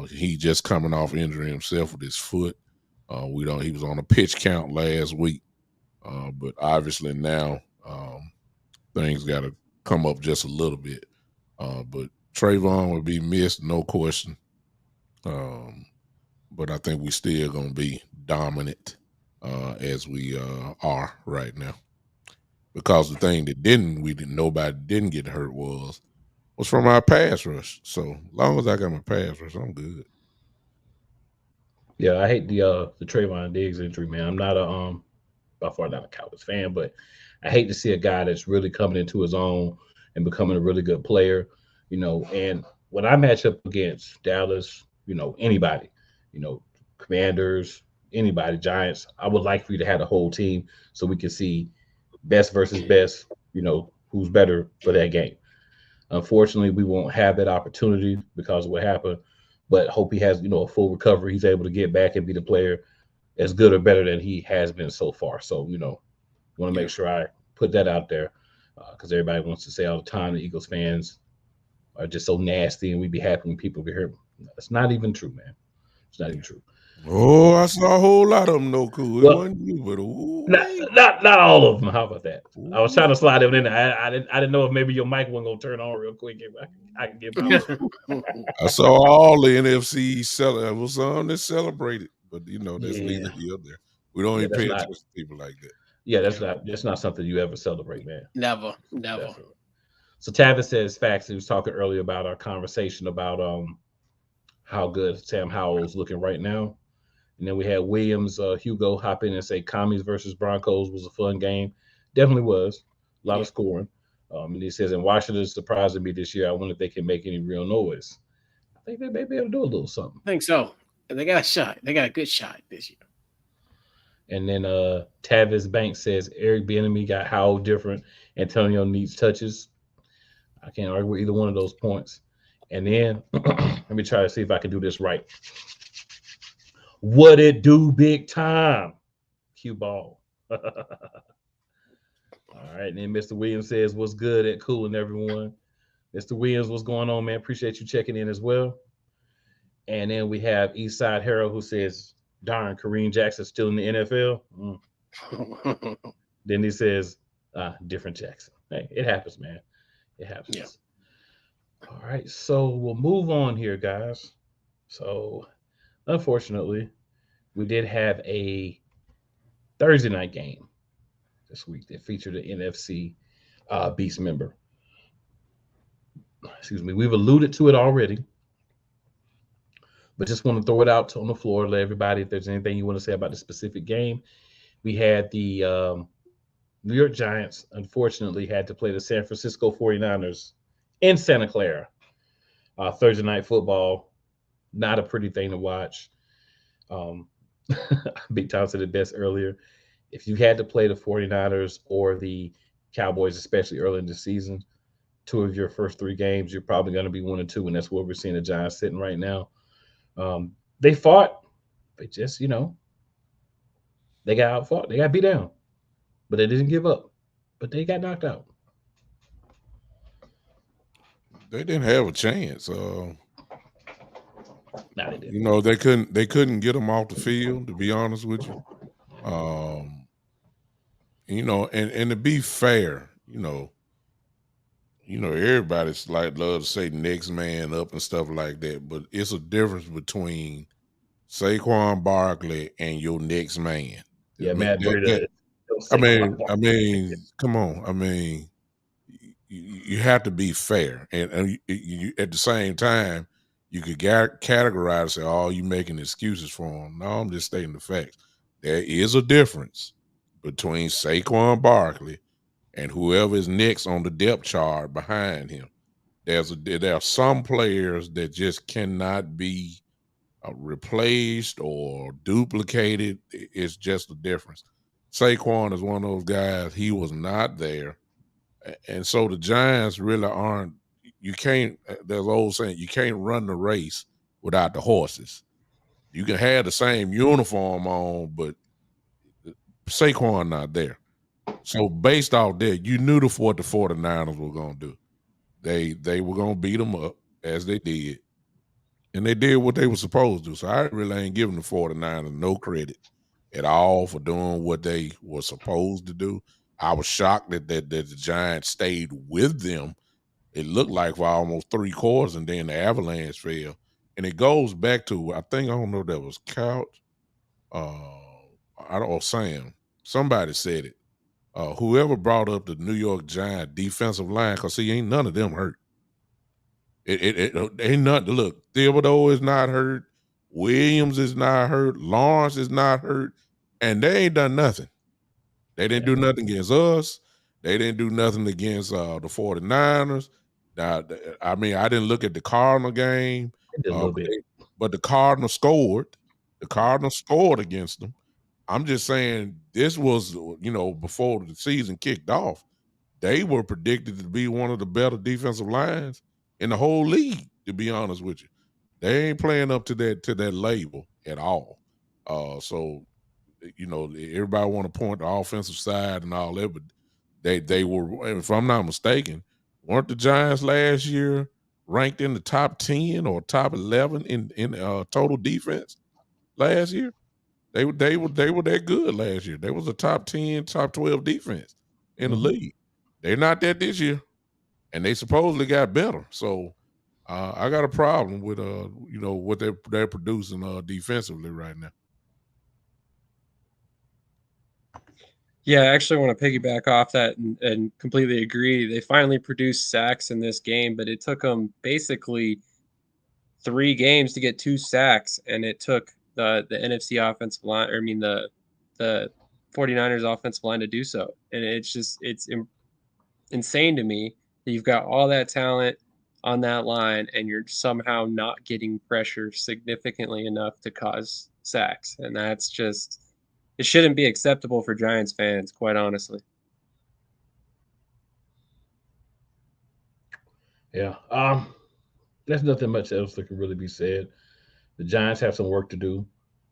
[SPEAKER 3] He just coming off injuring himself with his foot. He was on a pitch count last week. But obviously now things got to come up just a little bit. But Trayvon will be missed, no question. But I think we still going to be dominant as we are right now. Because the thing that nobody didn't get hurt was from our pass rush. So as long as I got my pass rush, I'm good.
[SPEAKER 1] Yeah, I hate the Trayvon Diggs injury, man. I'm not by far not a Cowboys fan, but I hate to see a guy that's really coming into his own and becoming a really good player, And when I match up against Dallas, anybody, Commanders, anybody, Giants, I would like for you to have the whole team so we can see best versus best, who's better for that game. Unfortunately, we won't have that opportunity because of what happened, but hope he has, a full recovery. He's able to get back and be the player as good or better than he has been so far. So, want to make sure I put that out there because everybody wants to say all the time the Eagles fans are just so nasty and we'd be happy when people get hurt. That's not even true, man. It's not even true.
[SPEAKER 3] Oh, I saw a whole lot of them, no cool. It
[SPEAKER 1] Well,
[SPEAKER 3] wasn't you, but
[SPEAKER 1] not all of them. How about that?
[SPEAKER 3] Ooh.
[SPEAKER 1] I was trying to slide them in there. I didn't know if maybe your mic wasn't gonna turn on real quick. I can get my
[SPEAKER 3] I saw all the NFC celebrate. There was some that celebrated, but that's neither here nor there. We don't even pay attention to people like that.
[SPEAKER 1] Yeah, that's not something you ever celebrate, man.
[SPEAKER 2] Never.
[SPEAKER 1] Definitely. So Tavis says facts. He was talking earlier about our conversation about how good Sam Howell's looking right now. And then we had Williams, Hugo hop in and say Commies versus Broncos was a fun game. Definitely was. A lot of scoring. And he says, and Washington is surprising me this year. I wonder if they can make any real noise. I think they may be able to do a little something.
[SPEAKER 2] I think so. They got a shot. They got a good shot this year.
[SPEAKER 1] And then Tavis Banks says Eric Bieniemy got how different. Antonio needs touches. I can't argue with either one of those points. And then let me try to see if I can do this right. What it do, big time? Cue ball. All right. And then Mr. Williams says, what's good at cooling everyone? Mr. Williams, what's going on, man? Appreciate you checking in as well. And then we have Eastside Harold who says, darn, Kareem Jackson still in the NFL. Then he says, different Jackson. Hey, it happens, man. It happens.
[SPEAKER 2] Yeah.
[SPEAKER 1] All right. So we'll move on here, guys. So unfortunately, we did have a Thursday night game this week that featured an NFC Beast member. Excuse me. We've alluded to it already, but just want to throw it out on the floor. Let everybody, if there's anything you want to say about the specific game. We had the New York Giants, unfortunately, had to play the San Francisco 49ers in Santa Clara. Thursday night football, not a pretty thing to watch. Big Tom said it best earlier. If you had to play the 49ers or the Cowboys, especially early in the season, two of your first three games, you're probably going to be 1-2, and that's where we're seeing the Giants sitting right now. They fought, they just, they got outfought. They got beat down, but they didn't give up. But they got knocked out.
[SPEAKER 3] They didn't have a chance.
[SPEAKER 1] No, they didn't.
[SPEAKER 3] They couldn't get them off the field, to be honest with you. And to be fair, everybody's like love to say next man up and stuff like that, but it's a difference between Saquon Barkley and your next man.
[SPEAKER 1] Yeah, Matt Breida.
[SPEAKER 3] Come on. You have to be fair, and you at the same time, you could categorize and say, "Oh, you making excuses for him." No, I'm just stating the facts. There is a difference between Saquon Barkley and whoever is next on the depth chart behind him. There are some players that just cannot be replaced or duplicated. It's just a difference. Saquon is one of those guys. He was not there. And so the Giants really aren't. You can't. There's old saying, you can't run the race without the horses. You can have the same uniform on, but Saquon not there. So based off that, you knew what the 49ers were going to do. They were going to beat them up as they did, and they did what they were supposed to. So I really ain't giving the 49ers no credit at all for doing what they were supposed to do. I was shocked that the Giants stayed with them. It looked like for almost 3 quarters, and then the Avalanche fell. And it goes back to, I don't know if that was Couch, or Sam. Somebody said it. Whoever brought up the New York Giants defensive line, because see, ain't none of them hurt. It ain't nothing. Look, Thibodeau is not hurt. Williams is not hurt. Lawrence is not hurt. And they ain't done nothing. They didn't do nothing against us. They didn't do nothing against the 49ers. Now, I didn't look at the Cardinal game, but the Cardinals scored. The Cardinals scored against them. I'm just saying this was, before the season kicked off, they were predicted to be one of the better defensive lines in the whole league, to be honest with you. They ain't playing up to that label at all. So everybody want to point the offensive side and all that, but they were, if I'm not mistaken, weren't the Giants last year ranked in the top 10 or top 11 in total defense last year? They were that good last year. They was a top 10, top 12 defense in the league. They're not that this year, and they supposedly got better. So I got a problem with what they're producing defensively right now.
[SPEAKER 4] Yeah, I actually want to piggyback off that and completely agree. They finally produced sacks in this game, but it took them basically 3 games to get 2 sacks, and it took the NFC offensive line, or I mean the 49ers offensive line to do so. And it's insane to me that you've got all that talent on that line and you're somehow not getting pressure significantly enough to cause sacks. And that's just, it shouldn't be acceptable for Giants fans, quite honestly.
[SPEAKER 1] Yeah. There's nothing much else that can really be said. The Giants have some work to do.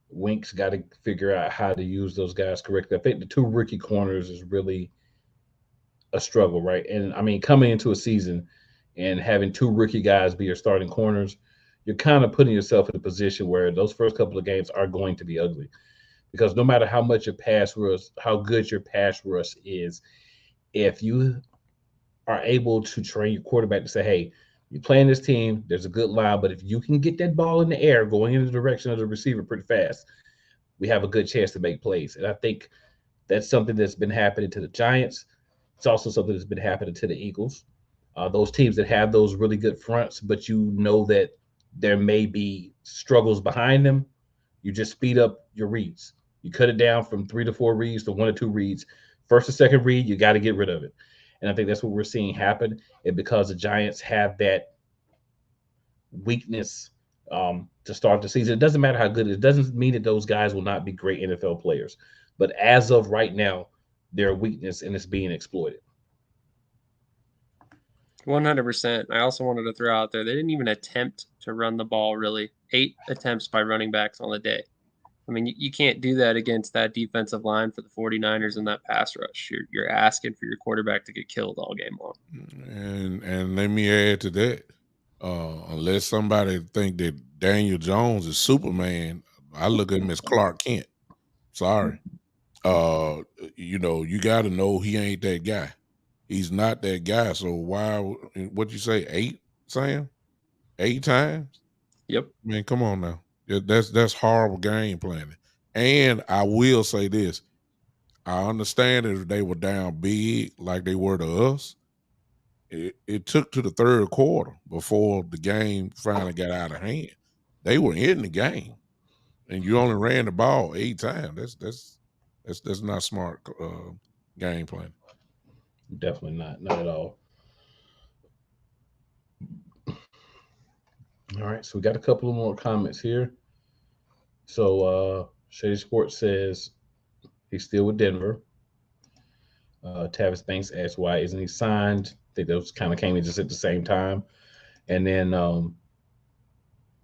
[SPEAKER 1] Wink's got to figure out how to use those guys correctly. I think the two rookie corners is really a struggle, right? And I mean, coming into a season and having two rookie guys be your starting corners, you're kind of putting yourself in a position where those first couple of games are going to be ugly. Because no matter how much your pass rush, how good your pass rush is, if you are able to train your quarterback to say, hey, you're playing this team, there's a good line, but if you can get that ball in the air going in the direction of the receiver pretty fast, we have a good chance to make plays. And I think that's something that's been happening to the Giants. It's also something that's been happening to the Eagles. Those teams that have those really good fronts, but you know that there may be struggles behind them, you just speed up your reads. You cut it down from 3 to 4 reads to 1 to 2 reads. First or second read, you got to get rid of it. And I think that's what we're seeing happen. And because the Giants have that weakness to start the season, it doesn't matter how good it doesn't mean that those guys will not be great NFL players. But as of right now, they're a weakness and it's being exploited.
[SPEAKER 4] 100%. I also wanted to throw out there, they didn't even attempt to run the ball, really. 8 attempts by running backs on the day. I mean, you can't do that against that defensive line for the 49ers and that pass rush. You're asking for your quarterback to get killed all game long.
[SPEAKER 3] And let me add to that. Unless somebody think that Daniel Jones is Superman, I look at him as Clark Kent. Sorry. You got to know he ain't that guy. He's not that guy. So why? What'd you say? 8, Sam? 8 times?
[SPEAKER 4] Yep.
[SPEAKER 3] I mean, come on now. That's horrible game planning. And I will say this: I understand that if they were down big like they were to us, it took to the third quarter before the game finally got out of hand. They were in the game, and you only ran the ball 8 times. That's not smart game planning.
[SPEAKER 1] Definitely not at all. All right, so we got a couple of more comments here. So Shady Sports says he's still with Denver. Tavis Banks asked why isn't he signed? I think those kind of came in just at the same time. And then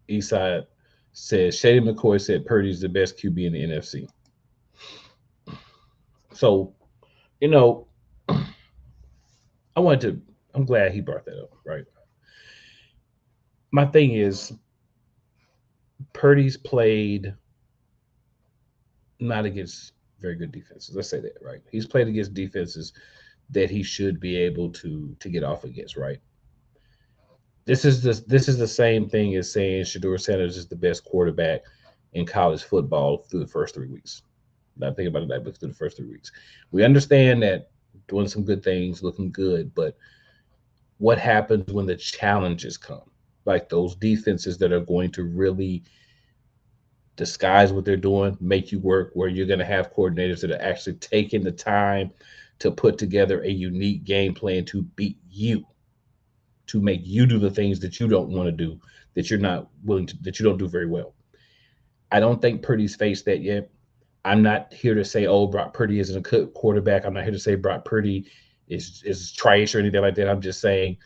[SPEAKER 1] Eastside says Shady McCoy said Purdy's the best QB in the NFC. So, I'm glad he brought that up, right? My thing is, Purdy's played not against very good defenses. Let's say that, right? He's played against defenses that he should be able to get off against, right? This is the same thing as saying Shedeur Sanders is the best quarterback in college football through the first 3 weeks. Not thinking about it that, but through the first 3 weeks. We understand that doing some good things, looking good, but what happens when the challenges come? Like those defenses that are going to really disguise what they're doing, make you work, where you're going to have coordinators that are actually taking the time to put together a unique game plan to beat you, to make you do the things that you don't want to do, that you're not willing to, that you don't do very well. I don't think Purdy's faced that yet. I'm not here to say, oh, Brock Purdy isn't a good quarterback. I'm not here to say Brock Purdy is trash or anything like that. I'm just saying,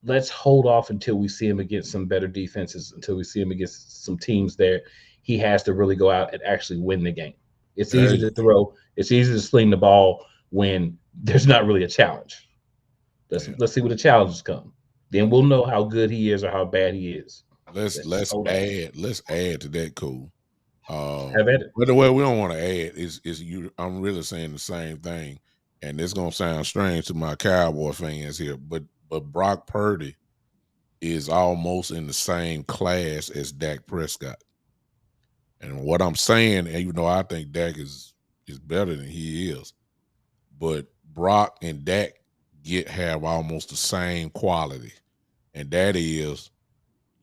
[SPEAKER 1] let's hold off until we see him against some better defenses, until we see him against some teams there. He has to really go out and actually win the game. It's easy to throw. It's easy to sling the ball when there's not really a challenge. Let's see what the challenges come. Then we'll know how good he is or how bad he is.
[SPEAKER 3] Let's add to that, Cool.
[SPEAKER 1] Have at it.
[SPEAKER 3] But the way we don't want to add is you. I'm really saying the same thing, and it's gonna sound strange to my Cowboy fans here, but Brock Purdy is almost in the same class as Dak Prescott. And what I'm saying, even though I think Dak is better than he is, but Brock and Dak have almost the same quality, and that is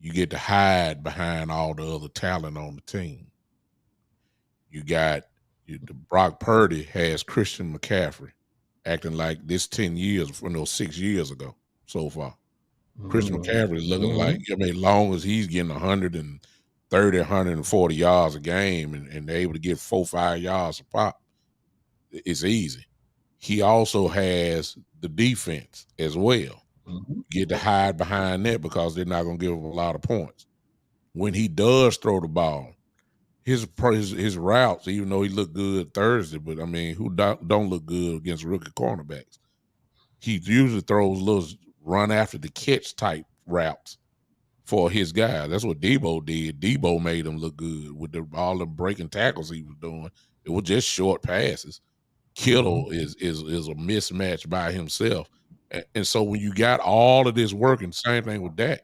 [SPEAKER 3] you get to hide behind all the other talent on the team. You got the Brock Purdy has Christian McCaffrey acting like this 10 years from those 6 years ago so far. Christian McCaffrey is looking like, I mean, long as he's getting 130, 140 yards a game and they're able to get 4 or 5 yards a pop, it's easy. He also has the defense as well. You get to hide behind that because they're not going to give him a lot of points. When he does throw the ball, his routes, even though he looked good Thursday, but I mean, who don't look good against rookie cornerbacks? He usually throws little run after the catch type routes for his guys. That's what Debo did. Debo made him look good with all the breaking tackles he was doing. It was just short passes. Kittle is a mismatch by himself. And so when you got all of this working, same thing with that.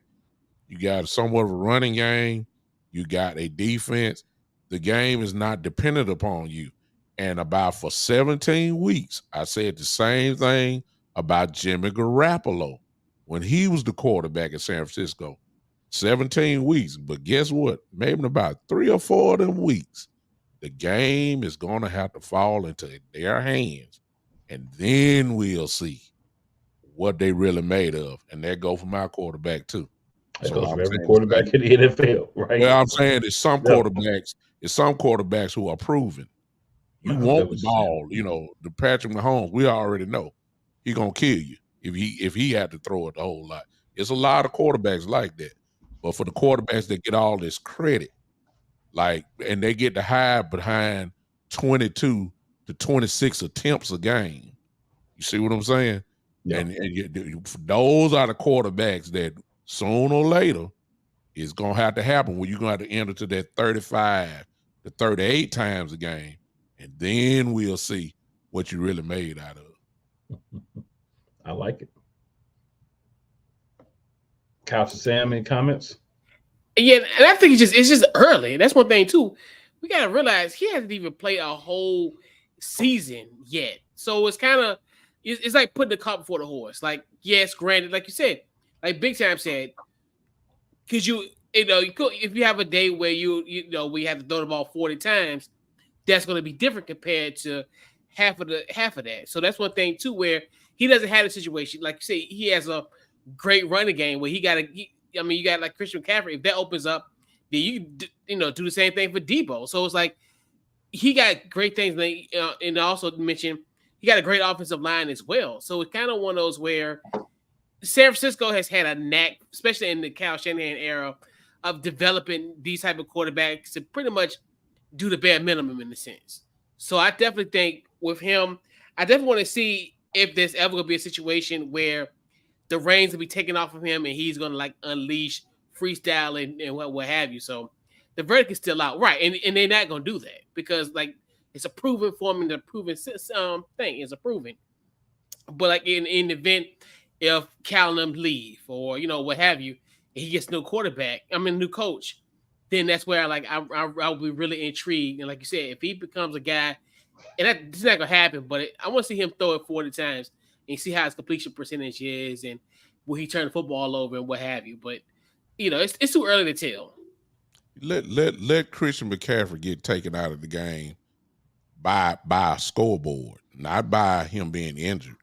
[SPEAKER 3] You got somewhat of a running game. You got a defense. The game is not dependent upon you. And for 17 weeks, I said the same thing about Jimmy Garoppolo when he was the quarterback at San Francisco. 17 weeks. But guess what? Maybe in about 3 or 4 of them weeks, the game is going to have to fall into their hands. And then we'll see what they really made of. And that go for my quarterback too.
[SPEAKER 1] That goes for every quarterback in the NFL, right?
[SPEAKER 3] Well, I'm saying there's some quarterbacks who are proven. You want the ball, the Patrick Mahomes, we already know he's gonna kill you if he had to throw it the whole lot. It's a lot of quarterbacks like that. But for the quarterbacks that get all this credit, and they get to hide behind 22 to 26 attempts a game. You see what I'm saying? Yeah. And those are the quarterbacks that sooner or later it's going to have to happen when you're going to have to enter to that 35 to 38 times a game. And then we'll see what you really made out of.
[SPEAKER 1] I like it. Couch Sam, any comments?
[SPEAKER 2] Yeah, and I think it's just early. That's one thing too. We got to realize he hasn't even played a whole season yet. So it's kind of it's like putting the cart before the horse. Like, yes, granted, like you said, like Big Time said, because if you have a day where we have to throw the ball 40 times, that's going to be different compared to half of that. So that's one thing too, where he doesn't have a situation like you say. He has a great running game where you got like Christian McCaffrey. If that opens up, then you do the same thing for Debo. So it's like he got great things. And also mention he got a great offensive line as well. So it's kind of one of those where San Francisco has had a knack, especially in the Kyle Shanahan era, of developing these type of quarterbacks to pretty much do the bare minimum in a sense. So I definitely think with him, I definitely want to see if there's ever going to be a situation where the reins will be taken off of him and he's going to like unleash freestyle and what have you. So the verdict is still out. Right. And they're not going to do that because like it's a proven form and a proven thing is a proven. But like in the event if Callum leave or, what have you, and he gets no quarterback, new coach, then that's where I'll be really intrigued. And like you said, if he becomes a guy, and it's not going to happen, but I want to see him throw it 40 times and see how his completion percentage is and will he turn the football over and what have you. But, it's too early to tell.
[SPEAKER 3] Let Christian McCaffrey get taken out of the game by a scoreboard, not by him being injured.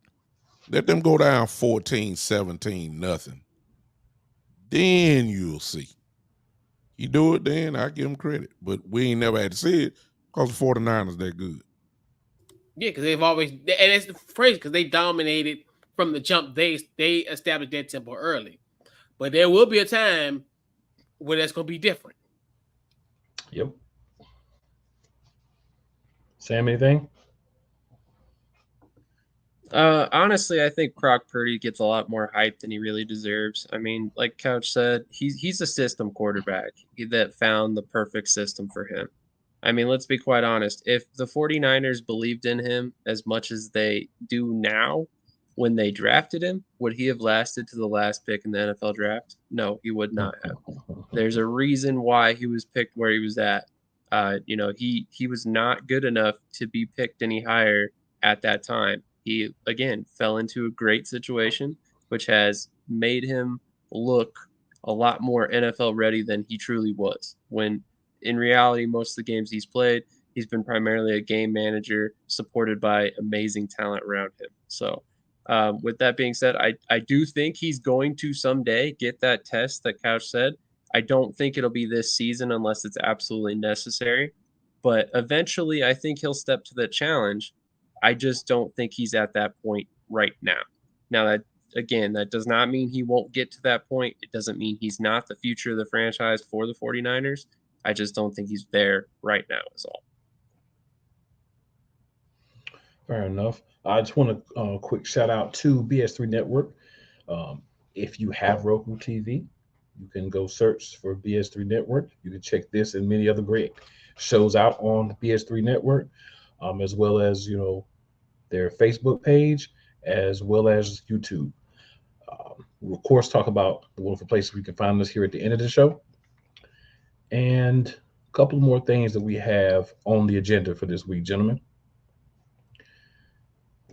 [SPEAKER 3] Let them go down 14-17, nothing. Then you'll see. You do it, then I give him credit. But we ain't never had to see it because the 49ers that good.
[SPEAKER 2] Yeah, because they've always, and it's the phrase because they dominated from the jump. They established that tempo early, but there will be a time where that's going to be different.
[SPEAKER 1] Yep. Sam, anything?
[SPEAKER 4] Honestly, I think Brock Purdy gets a lot more hype than he really deserves. I mean, like Couch said, he's a system quarterback that found the perfect system for him. I mean, let's be quite honest. If the 49ers believed in him as much as they do now when they drafted him, would he have lasted to the last pick in the NFL draft? No, he would not have. There's a reason why he was picked where he was at. He was not good enough to be picked any higher at that time. He, again, fell into a great situation, which has made him look a lot more NFL ready than he truly was. When in reality, most of the games he's played, he's been primarily a game manager supported by amazing talent around him. So, with that being said, I do think he's going to someday get that test that Couch said. I don't think it'll be this season unless it's absolutely necessary. But eventually, I think he'll step to that challenge. I just don't think he's at that point right now. Now, that does not mean he won't get to that point. It doesn't mean he's not the future of the franchise for the 49ers. I just don't think he's there right now, is all.
[SPEAKER 1] Fair enough. I just want to quick shout out to BS3 Network. If you have Roku TV, you can go search for BS3 Network. You can check this and many other great shows out on the BS3 Network, as well as their Facebook page, as well as YouTube. We'll of course talk about the wonderful places we can find us here at the end of the show, and a couple more things that we have on the agenda for this week, gentlemen.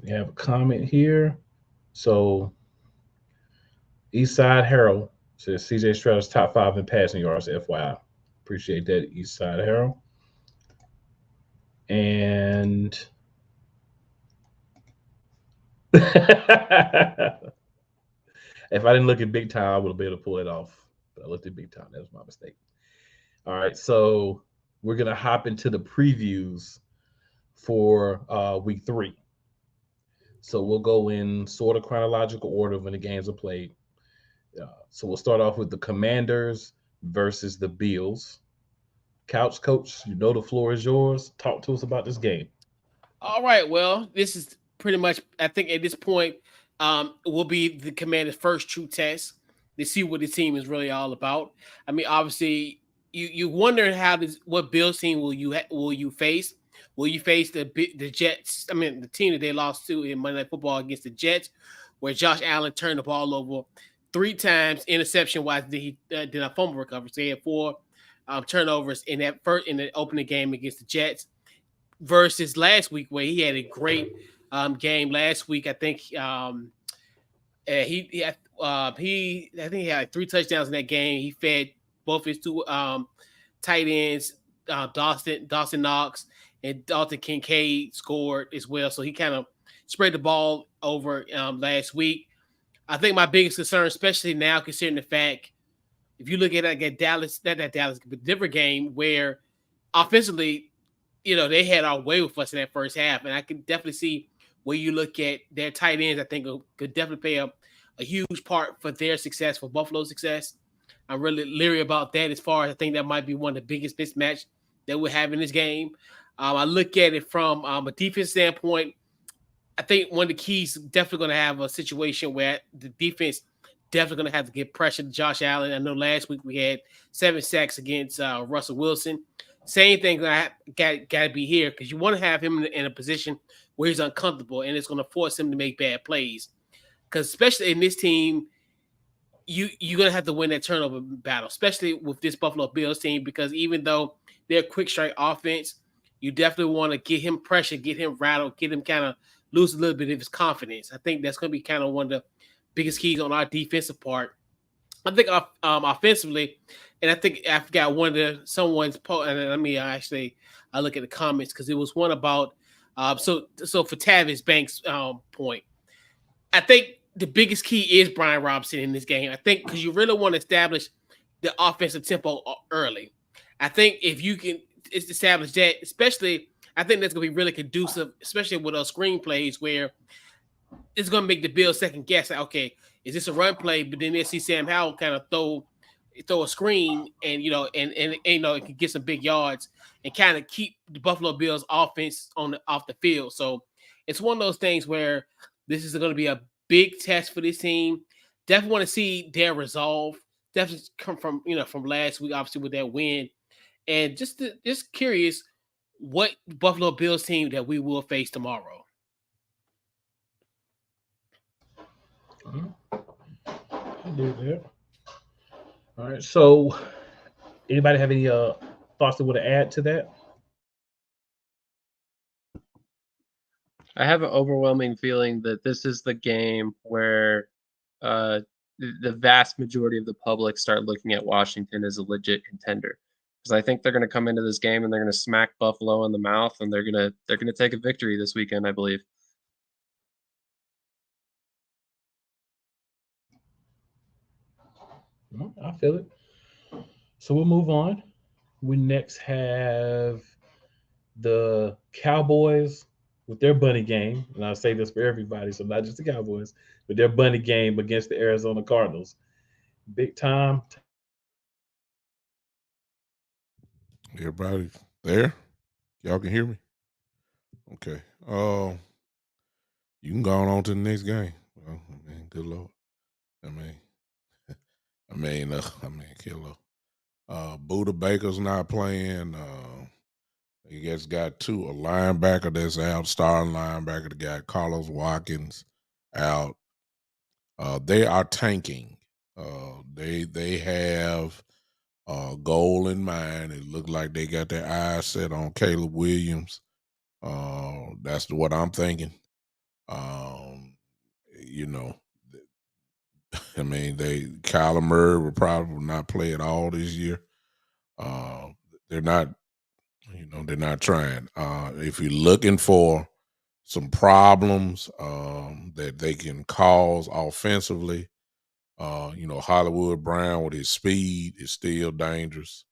[SPEAKER 1] We have a comment here. So Eastside Harold says CJ Stroud's top 5 in passing yards, FYI. Appreciate that, Eastside Harold. And if I didn't look at big time, I would have been able to pull it off. But I looked at big time. That was my mistake. All right, so we're going to hop into the previews for week 3. So we'll go in sort of chronological order when the games are played. So we'll start off with the Commanders versus the Bills. Couch Coach, the floor is yours. Talk to us about this game.
[SPEAKER 2] All right. Well, this is pretty much, I think at this point, will be the Commanders' first true test to see what the team is really all about. I mean, obviously, you wonder what Bills team will you face? Will you face the Jets? I mean, the team that they lost to in Monday Night Football against the Jets, where Josh Allen turned the ball over 3 times, interception-wise, he did a fumble recovery. So he had 4 turnovers in the opening game against the Jets. Versus last week, where he had a great game last week. I think I think he had 3 touchdowns in that game. He fed both his 2 tight ends, Dawson Knox and Dalton Kincaid scored as well. So he kind of spread the ball over last week. I think my biggest concern, especially now, considering the fact, if you look at Dallas, not that Dallas, but different game where offensively, they had our way with us in that first half. And I can definitely see where you look at their tight ends, I think could definitely play a huge part for their success, for Buffalo's success. I'm really leery about that, as far as I think that might be one of the biggest mismatch that we have in this game. I look at it from a defense standpoint. I think one of the keys definitely going to have a situation where the defense definitely going to have to get pressure to Josh Allen. I know last week we had 7 sacks against Russell Wilson. Same thing got to be here, because you want to have him in a position where he's uncomfortable, and it's going to force him to make bad plays. Because especially in this team, you're going to have to win that turnover battle, especially with this Buffalo Bills team, because even though they're a quick strike offense, you definitely want to get him pressure, get him rattled, get him kind of lose a little bit of his confidence. I think that's going to be kind of one of the biggest keys on our defensive part. I think offensively, and I think I forgot someone's post, and let me I look at the comments, because it was one about so for Tavis Banks' point. I think the biggest key is Brian Robinson in this game. I think because you really want to establish the offensive tempo early. I think if you can establish that, especially, I think that's going to be really conducive, especially with those screenplays where it's going to make the Bills second guess. Like, okay, is this a run play? But then they see Sam Howell kind of throw a screen, and it can get some big yards and kind of keep the Buffalo Bills offense off the field. So it's one of those things where this is going to be a big test for this team. Definitely want to see their resolve. Definitely come from last week, obviously, with that win. And just curious what Buffalo Bills team that we will face tomorrow.
[SPEAKER 1] I do that. All right. So, anybody have any thoughts they want to add to that?
[SPEAKER 4] I have an overwhelming feeling that this is the game where the vast majority of the public start looking at Washington as a legit contender. Because I think they're going to come into this game and they're going to smack Buffalo in the mouth, and they're going to take a victory this weekend, I believe.
[SPEAKER 1] I feel it. So we'll move on. We next have the Cowboys with their bunny game, and I say this for everybody, so not just the Cowboys, but their bunny game against the Arizona Cardinals. Big time.
[SPEAKER 3] Everybody there? Y'all can hear me? Okay. You can go on to the next game. Well, I mean, good Lord. Kilo. Buda Baker's not playing. He just got a linebacker that's out, starting linebacker. The guy Carlos Watkins out. They are tanking. They have a goal in mind. It looked like they got their eyes set on Caleb Williams. That's what I'm thinking. You know, I mean, Kyler Murray will probably not play at all this year. They're not, they're not trying. If you're looking for some problems that they can cause offensively, Hollywood Brown with his speed is still dangerous.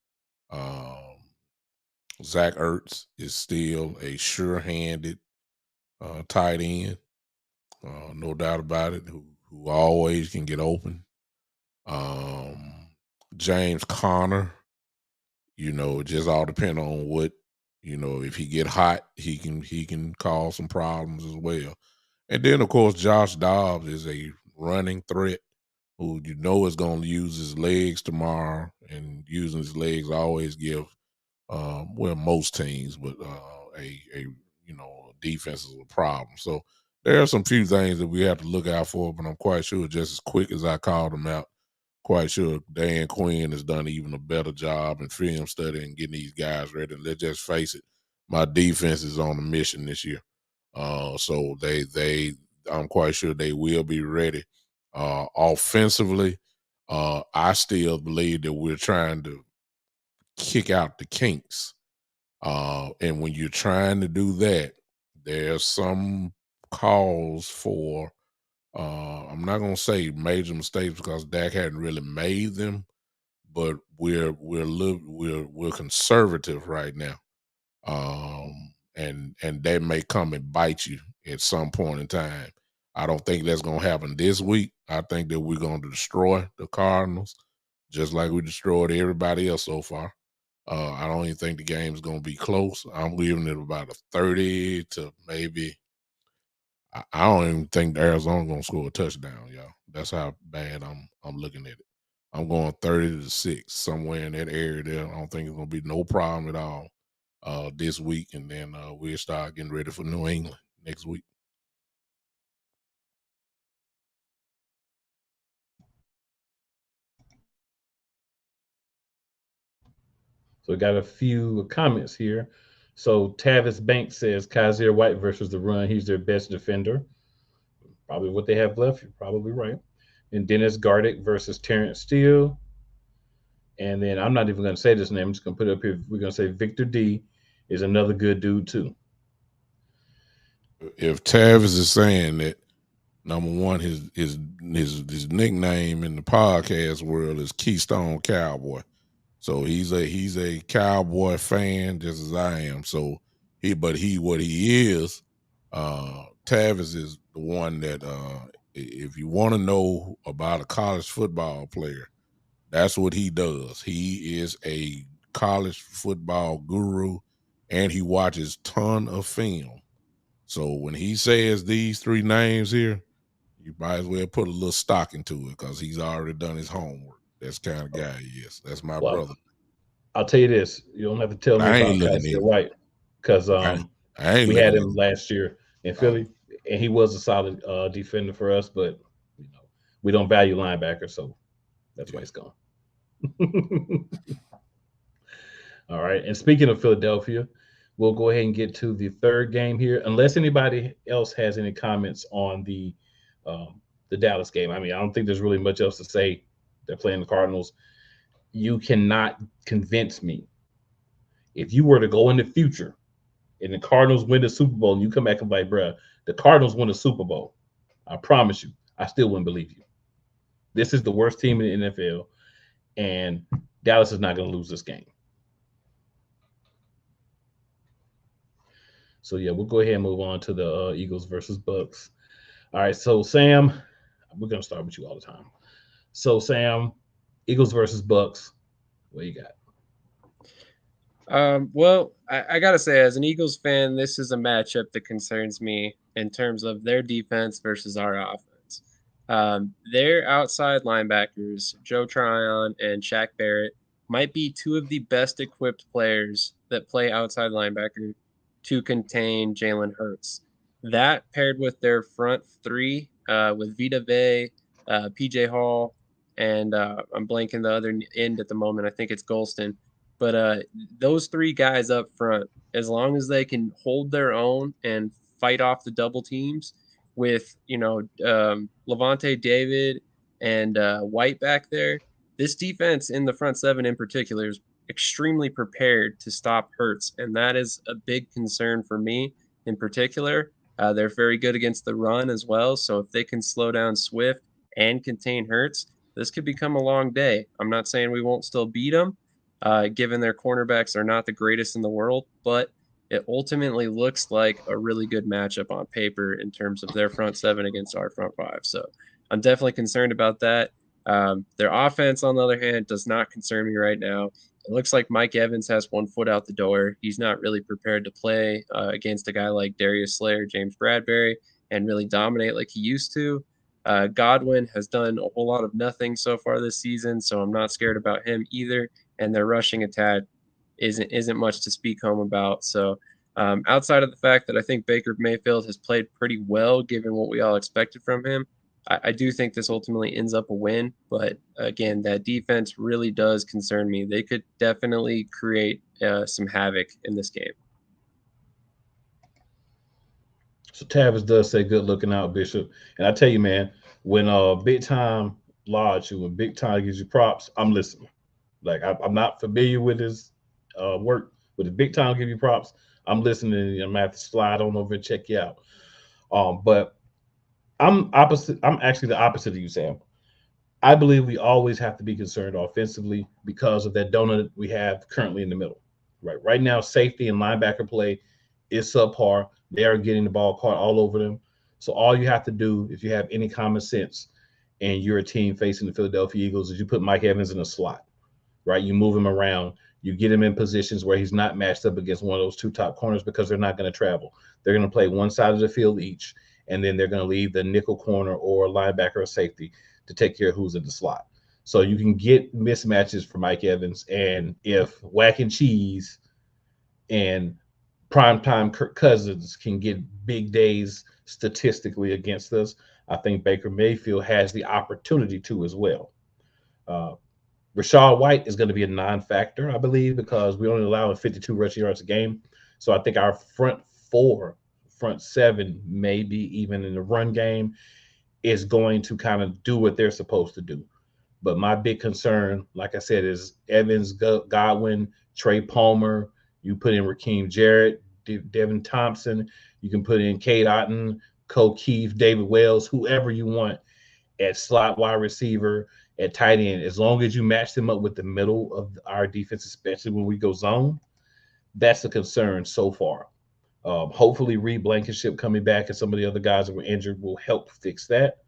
[SPEAKER 3] Zach Ertz is still a sure-handed tight end, no doubt about it, who always can get open. James Conner, it just all depends on what, if he get hot, he can cause some problems as well. And then of course Josh Dobbs is a running threat who is going to use his legs tomorrow, and using his legs always give most teams, but a defense is a problem. So there are some few things that we have to look out for, but I'm quite sure just as quick as I called them out, quite sure Dan Quinn has done even a better job in film study and getting these guys ready. And let's just face it, my defense is on a mission this year. So I'm quite sure they will be ready. Offensively, I still believe that we're trying to kick out the kinks. And when you're trying to do that, there's some cause for I'm not gonna say major mistakes because Dak hadn't really made them, but we're conservative right now. And that may come and bite you at some point in time. I don't think that's gonna happen this week. I think that we're gonna destroy the Cardinals just like we destroyed everybody else so far. I don't even think the game's going to be close. I'm giving it about a 30 to maybe. I don't even think Arizona's going to score a touchdown, y'all. That's how bad I'm looking at it. I'm going 30-6, somewhere in that area there. I don't think it's going to be no problem at all this week, and then we'll start getting ready for New England next week.
[SPEAKER 1] So we got a few comments here. So Tavis Banks says Kaiser White versus the run. He's their best defender. Probably what they have left. You're probably right. And Dennis Gardick versus Terrence Steele. And then I'm not even going to say this name. I'm just going to put it up here. We're going to say Victor D is another good dude too.
[SPEAKER 3] If Tavis is saying that, number one, his nickname in the podcast world is Keystone Cowboy. So he's a Cowboy fan just as I am. So what he is, Tavis is the one that if you want to know about a college football player, that's what he does. He is a college football guru, and he watches ton of film. So when he says these three names here, you might as well put a little stock into it because he's already done his homework. That's the kind of guy he is. That's my brother.
[SPEAKER 1] I'll tell you this: you don't have to tell me about Kaiser White because we had him last year in Philly, and he was a solid defender for us. But we don't value linebackers, so that's why he's gone. All right. And speaking of Philadelphia, we'll go ahead and get to the third game here, unless anybody else has any comments on the the Dallas game. I mean, I don't think there's really much else to say. They're playing the Cardinals. You cannot convince me. If you were to go in the future and the Cardinals win the Super Bowl and you come back and be like, bruh, the Cardinals won the Super Bowl, I promise you, I still wouldn't believe you. This is the worst team in the NFL, and Dallas is not going to lose this game. So, yeah, we'll go ahead and move on to the Eagles versus Bucs. All right, so, Sam, we're going to start with you all the time. So, Sam, Eagles versus Bucs, what you got?
[SPEAKER 4] Well, I gotta say, as an Eagles fan, this is a matchup that concerns me in terms of their defense versus our offense. Their outside linebackers, Joe Tryon and Shaq Barrett, might be two of the best equipped players that play outside linebacker to contain Jalen Hurts. That paired with their front three, with Vita Vea, PJ Hall, and I'm blanking the other end at the moment. I think it's Golston. But those three guys up front, as long as they can hold their own and fight off the double teams with, Levante David and White back there, this defense in the front seven in particular is extremely prepared to stop Hurts. And that is a big concern for me in particular. They're very good against the run as well. So if they can slow down Swift and contain Hurts, this could become a long day. I'm not saying we won't still beat them, given their cornerbacks are not the greatest in the world, but it ultimately looks like a really good matchup on paper in terms of their front seven against our front five. So I'm definitely concerned about that. Their offense, on the other hand, does not concern me right now. It looks like Mike Evans has one foot out the door. He's not really prepared to play against a guy like Darius Slayer, James Bradbury, and really dominate like he used to. Godwin has done a whole lot of nothing so far this season, so I'm not scared about him either. And their rushing attack isn't much to speak home about. So outside of the fact that I think Baker Mayfield has played pretty well given what we all expected from him, I do think this ultimately ends up a win. But again, that defense really does concern me. They could definitely create some havoc in this game.
[SPEAKER 1] So Tavis does say good looking out, Bishop. And I tell you, man, when Big Time Lodge, when Big Time gives you props, I'm listening. Like I'm not familiar with his work, but if Big Time give you props, I'm listening. I'm gonna have to slide on over and check you out. But I'm opposite. I'm actually the opposite of you, Sam. I believe we always have to be concerned offensively because of that donut we have currently in the middle. Right now, safety and linebacker play is subpar. They are getting the ball caught all over them. So all you have to do, if you have any common sense, and you're a team facing the Philadelphia Eagles, is you put Mike Evans in a slot. Right, you move him around, you get him in positions where he's not matched up against one of those two top corners because they're not going to travel. They're going to play one side of the field each, and then they're going to leave the nickel corner or linebacker or safety to take care of who's in the slot. So you can get mismatches for Mike Evans, and if Whack and Cheese and primetime Kirk Cousins can get big days statistically against us, I think Baker Mayfield has the opportunity to as well. Rachaad White is going to be a non-factor, I believe, because we only allow 52 rushing yards a game. So I think our front seven, maybe even in the run game, is going to kind of do what they're supposed to do. But my big concern, like I said, is Evans, Godwin, Trey Palmer. You put in Raheem Jarrett, Devin Thompson. You can put in Cade Otton, Cole Keith, David Wells, whoever you want at slot wide receiver, at tight end. As long as you match them up with the middle of our defense, especially when we go zone, that's a concern so far. Hopefully Reed Blankenship coming back and some of the other guys that were injured will help fix that.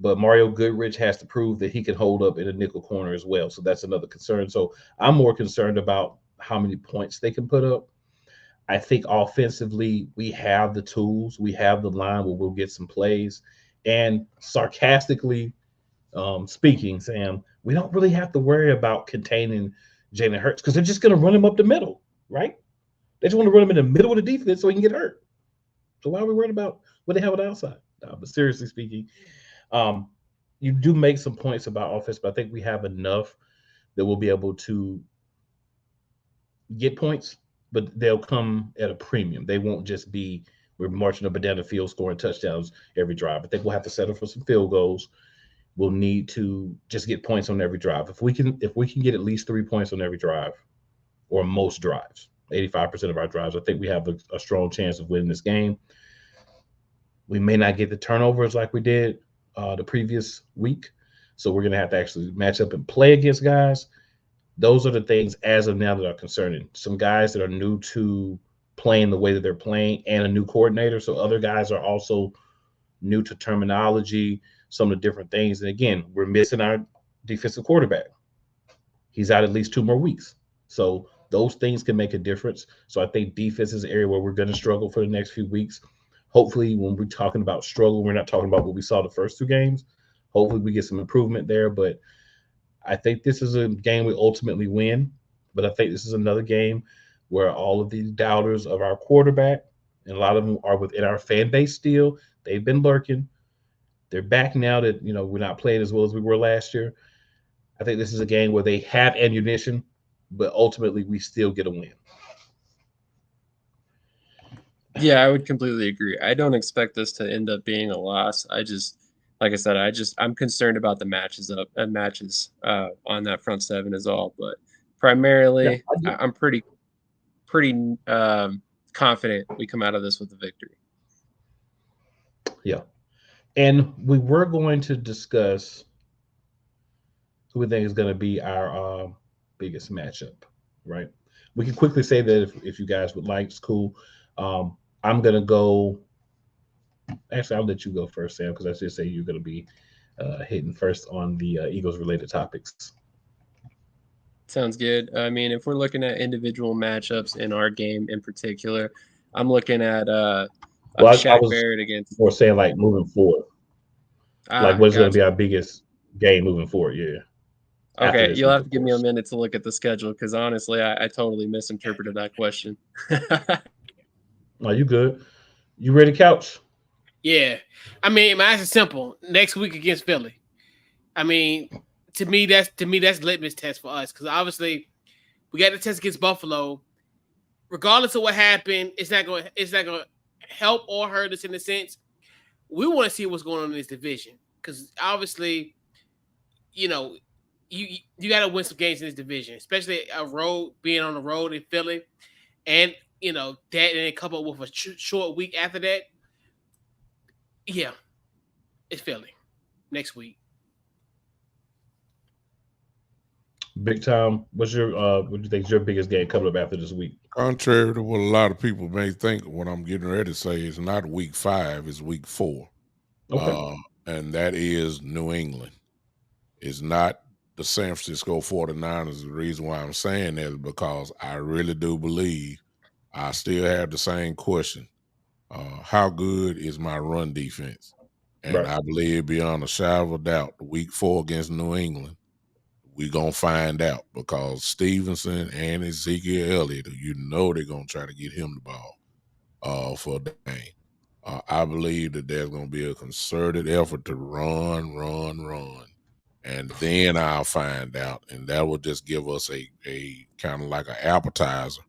[SPEAKER 1] But Mario Goodrich has to prove that he can hold up in a nickel corner as well. So that's another concern. So I'm more concerned about how many points they can put up. I think offensively, we have the tools. We have the line where we'll get some plays. And sarcastically speaking, Sam, we don't really have to worry about containing Jalen Hurts because they're just going to run him up the middle, right? They just want to run him in the middle of the defense so he can get hurt. So why are we worried about what they have on the outside? No, but seriously speaking, you do make some points about offense, but I think we have enough that we'll be able to get points, but they'll come at a premium. They won't just be we're marching up and down the field, scoring touchdowns every drive. I think we'll have to settle for some field goals. We'll need to just get points on every drive. If we can get at least 3 points on every drive, or most drives, 85% of our drives, I think we have a strong chance of winning this game. We may not get the turnovers like we did the previous week, so we're going to have to actually match up and play against guys. Those are the things as of now that are concerning. Some guys that are new to playing the way that they're playing, and a new coordinator. So other guys are also new to terminology, some of the different things. And again, we're missing our defensive quarterback. He's out at least 2 more weeks. So those things can make a difference. So I think defense is an area where we're going to struggle for the next few weeks. Hopefully, when we're talking about struggle, we're not talking about what we saw the first 2 games. Hopefully, we get some improvement there. But I think this is a game we ultimately win. But I think this is another game where all of these doubters of our quarterback, and a lot of them are within our fan base still, they've been lurking. They're back now that, we're not playing as well as we were last year. I think this is a game where they have ammunition, but ultimately we still get a win.
[SPEAKER 4] Yeah, I would completely agree. I don't expect this to end up being a loss. Like I said, I'm concerned about the matches on that front seven is all. But primarily, I'm pretty confident we come out of this with a victory.
[SPEAKER 1] Yeah. And we were going to discuss who we think is going to be our biggest matchup, right? We can quickly say that if you guys would like, it's cool. I'm going to go. Actually, I'll let you go first, Sam, because I should say you're going to be hitting first on the Eagles-related topics.
[SPEAKER 4] Sounds good. I mean, if we're looking at individual matchups in our game in particular, I'm looking at Shaq Barrett against.
[SPEAKER 1] Or saying like moving forward, like what's going to be our biggest game moving forward? Yeah.
[SPEAKER 4] Okay, you'll have to give me a minute to look at the schedule because honestly, I totally misinterpreted that question.
[SPEAKER 1] Are you good? You ready, Couch?
[SPEAKER 2] Yeah. I mean, my answer's simple. Next week against Philly. I mean, to me that's litmus test for us because obviously we got the test against Buffalo. Regardless of what happened, it's not going to help or hurt us in a sense. We want to see what's going on in this division because obviously, you got to win some games in this division, especially being on the road in Philly, and that and then couple with a short week after that. Yeah, it's Philly next week.
[SPEAKER 1] Big Tom, what do you think is your biggest game coming up after this week?
[SPEAKER 3] Contrary to what a lot of people may think, what I'm getting ready to say is not week 5, it's week 4.
[SPEAKER 1] Okay.
[SPEAKER 3] And that is New England. It's not the San Francisco 49ers. The reason why I'm saying that is because I really do believe I still have the same question. How good is my run defense? And
[SPEAKER 1] Right.
[SPEAKER 3] I believe beyond a shadow of a doubt, week 4 against New England, we're going to find out because Stevenson and Ezekiel Elliott, they're going to try to get him the ball for the game. I believe that there's going to be a concerted effort to run. And then I'll find out. And that will just give us a kind of like an appetizer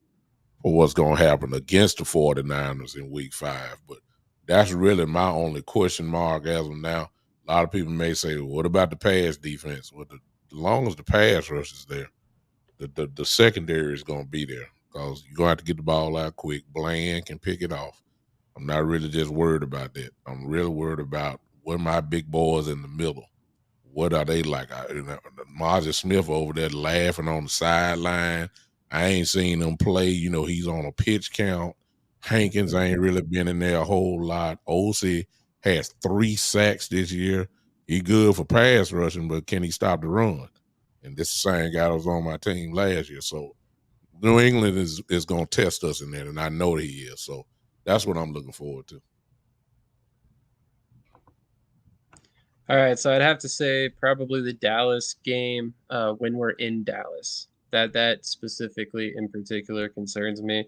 [SPEAKER 3] for what's going to happen against the 49ers in week 5. But that's really my only question mark as of now. A lot of people may say, well, what about the pass defense? Well, as long as the pass rush is there, the secondary is going to be there because you're going to have to get the ball out quick. Bland can pick it off. I'm not really just worried about that. I'm really worried about what my big boys in the middle. What are they like? Marjorie Smith over there laughing on the sideline. I ain't seen him play. He's on a pitch count. Hankins ain't really been in there a whole lot. Olsey has 3 sacks this year. He good for pass rushing, but can he stop the run? And this is the same guy that was on my team last year. So New England is going to test us in there, and I know he is. So that's what I'm looking forward to.
[SPEAKER 4] All right, so I'd have to say probably the Dallas game when we're in Dallas. That specifically in particular concerns me.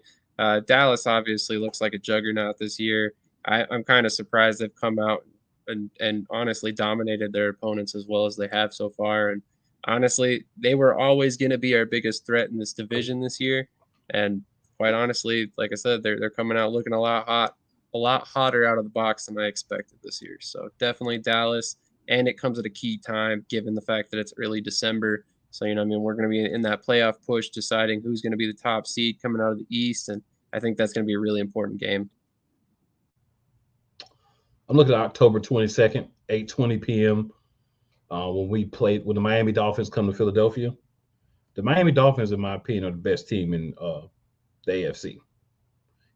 [SPEAKER 4] Dallas obviously looks like a juggernaut this year. I'm kind of surprised they've come out and honestly dominated their opponents as well as they have so far. And honestly, they were always going to be our biggest threat in this division this year. And quite honestly, like I said, they're coming out looking a lot a lot hotter out of the box than I expected this year. So definitely Dallas, and it comes at a key time given the fact that it's early December. So, I mean, we're going to be in that playoff push deciding who's going to be the top seed coming out of the East, and I think that's going to be a really important game.
[SPEAKER 1] I'm looking at October 22nd, 8:20 p.m. When the Miami Dolphins come to Philadelphia. The Miami Dolphins, in my opinion, are the best team in the AFC.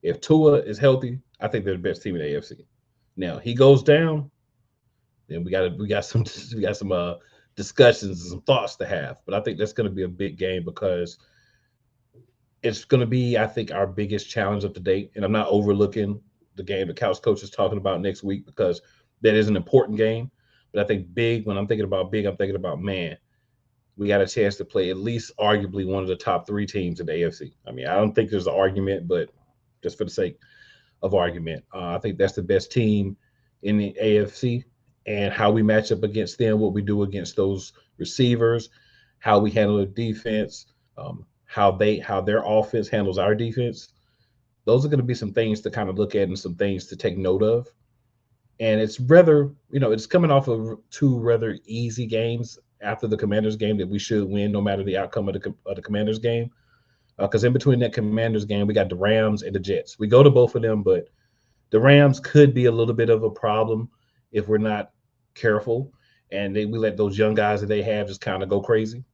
[SPEAKER 1] If Tua is healthy, I think they're the best team in the AFC. Now he goes down, then we got some discussions and some thoughts to have. But I think that's going to be a big game because it's going to be, I think, our biggest challenge of the date. And I'm not overlooking the game the Couch Coach is talking about next week because that is an important game. But I think when I'm thinking about big, I'm thinking about, man, we got a chance to play at least arguably one of the top 3 teams in the AFC. I mean, I don't think there's an argument, but just for the sake of argument, I think that's the best team in the AFC. And how we match up against them, what we do against those receivers, how we handle the defense, how their offense handles our defense. Those are going to be some things to kind of look at and some things to take note of. And it's rather, it's coming off of 2 rather easy games after the Commanders game that we should win no matter the outcome of the Commanders game. Because in between that Commanders game, we got the Rams and the Jets. We go to both of them, but the Rams could be a little bit of a problem if we're not careful. And we let those young guys that they have just kind of go crazy.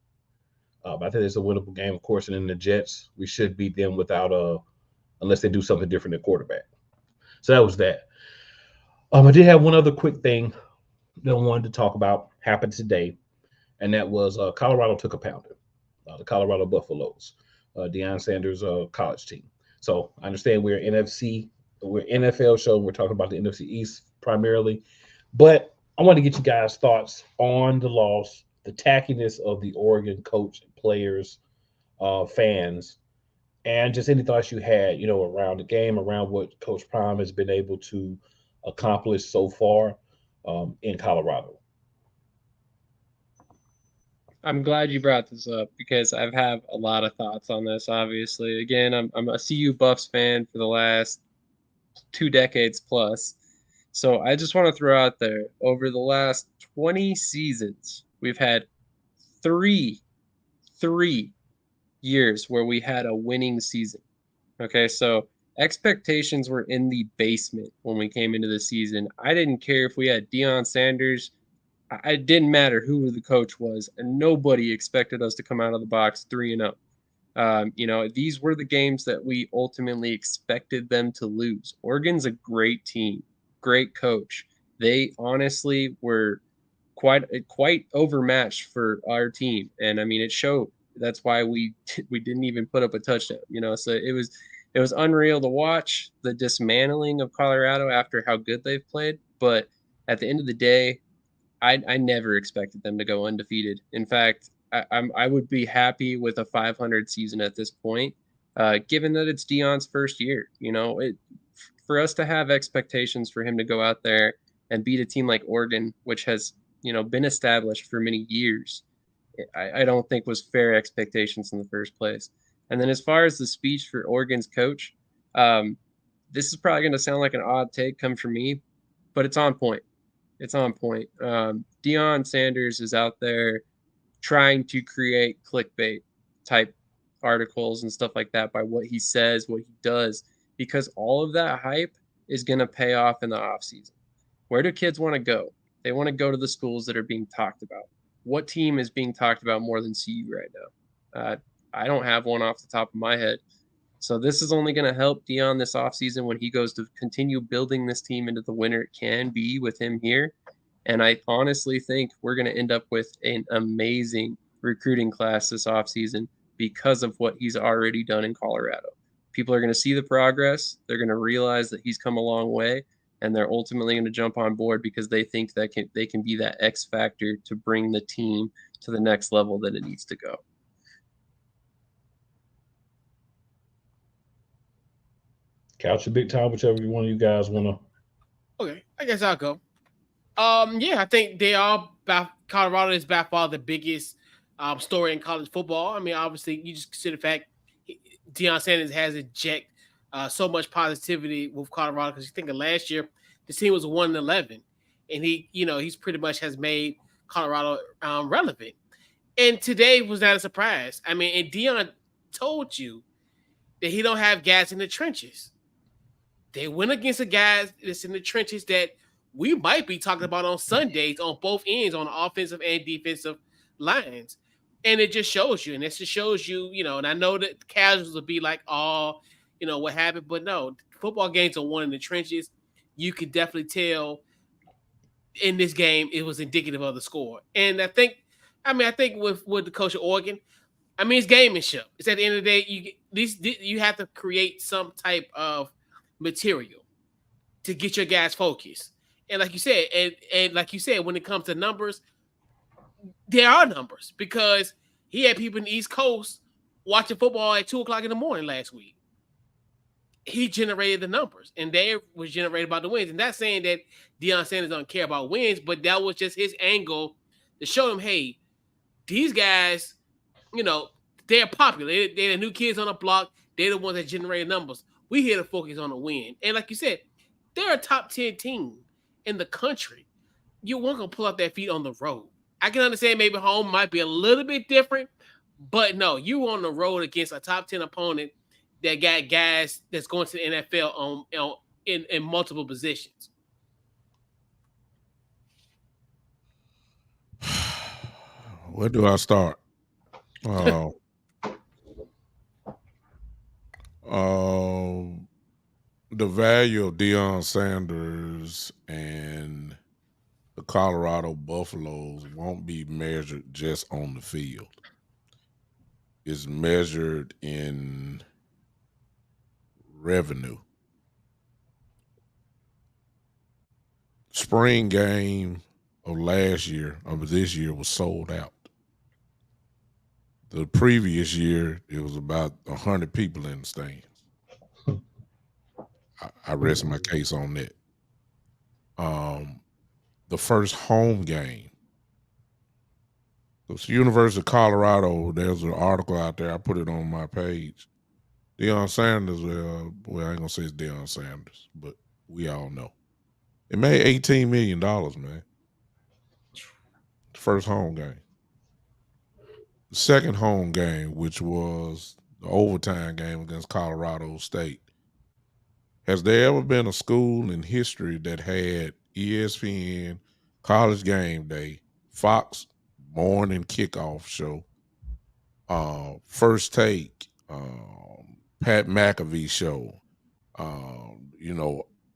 [SPEAKER 1] I think it's a winnable game, of course. And in the Jets, we should beat them unless they do something different at quarterback. So that was that. I did have one other quick thing that I wanted to talk about happened today, and that was Colorado took a pounding. The Colorado Buffaloes, Deion Sanders' college team. So I understand we're NFL show. We're talking about the NFC East primarily, but I want to get you guys' thoughts on the loss, the tackiness of the Oregon coach, players, fans, and just any thoughts you had, around the game, around what Coach Prime has been able to accomplish so far in Colorado.
[SPEAKER 4] I'm glad you brought this up because I've had a lot of thoughts on this. Obviously, again, I'm a CU Buffs fan for the last 2 decades plus. So I just want to throw out there, over the last 20 seasons, we've had three years where we had a winning season. Okay, so expectations were in the basement when we came into the season. I didn't care if we had Deion Sanders. It didn't matter who the coach was, and nobody expected us to come out of the box 3-0. These were the games that we ultimately expected them to lose. Oregon's a great team, great coach. They honestly were quite overmatched for our team, and I mean it showed. That's why we didn't even put up a touchdown. So it was unreal to watch the dismantling of Colorado after how good they've played. But at the end of the day, I never expected them to go undefeated. In fact, I would be happy with a 500 season at this point, given that it's Deion's first year. For us to have expectations for him to go out there and beat a team like Oregon, which has been established for many years, I don't think was fair expectations in the first place. And then as far as the speech for Oregon's coach, this is probably going to sound like an odd take come from me, but it's on point. It's on point. Deion Sanders is out there trying to create clickbait type articles and stuff like that by what he says, what he does, because all of that hype is going to pay off in the offseason. Where do kids want to go? They want to go to the schools that are being talked about. What team is being talked about more than CU right now? I don't have one off the top of my head. So this is only going to help Deion this offseason when he goes to continue building this team into the winner it can be with him here. And I honestly think we're going to end up with an amazing recruiting class this offseason because of what he's already done in Colorado. People are going to see the progress. They're going to realize that he's come a long way, and they're ultimately going to jump on board because they think that they can be that X factor to bring the team to the next level that it needs to go.
[SPEAKER 1] Couch or Big Time, whichever one of you guys want to.
[SPEAKER 2] Okay, I guess I'll go. Yeah, I think Colorado is by far the biggest story in college football. I mean, obviously, you just consider the fact Deion Sanders has ejected so much positivity with Colorado because you think of last year, the team was 1-11, and he's pretty much has made Colorado relevant. And today was not a surprise. I mean, and Deion told you that he don't have guys in the trenches. They went against a guy that's in the trenches that we might be talking about on Sundays on both ends, on the offensive and defensive lines. And it just shows you, and it just shows you, and I know that casuals will be like, oh, what happened? But no, football games are won in the trenches. You could definitely tell in this game it was indicative of the score. And I think with the coach of Oregon, it's gamemanship. It's at the end of the day, you have to create some type of material to get your guys focused. And like you said, when it comes to numbers, there are numbers because he had people in the East Coast watching football at 2:00 in the morning last week. He generated the numbers, and they was generated by the wins. And that's saying that Deion Sanders don't care about wins, but that was just his angle to show them, hey, these guys, they're popular. They're the new kids on the block. They're the ones that generate numbers. We here to focus on the win. And like you said, they're a top 10 team in the country. You weren't going to pull out their feet on the road. I can understand maybe home might be a little bit different, but no, you on the road against a top 10 opponent that got guys that's going to the NFL in multiple positions.
[SPEAKER 3] Where do I start? The value of Deion Sanders and the Colorado Buffaloes won't be measured just on the field. It's measured in revenue. Spring game of last year, of this year, was sold out. The previous year, it was about 100 people in the stands. I rest my case on that. The first home game, it's University of Colorado. There's an article out there. I put it on my page. Deion Sanders, well, I ain't gonna say it's Deion Sanders, but we all know. It made $18 million, man. The first home game. The second home game, which was the overtime game against Colorado State. Has there ever been a school in history that had ESPN, College Game Day, Fox morning kickoff show, First Take, Pat McAfee show,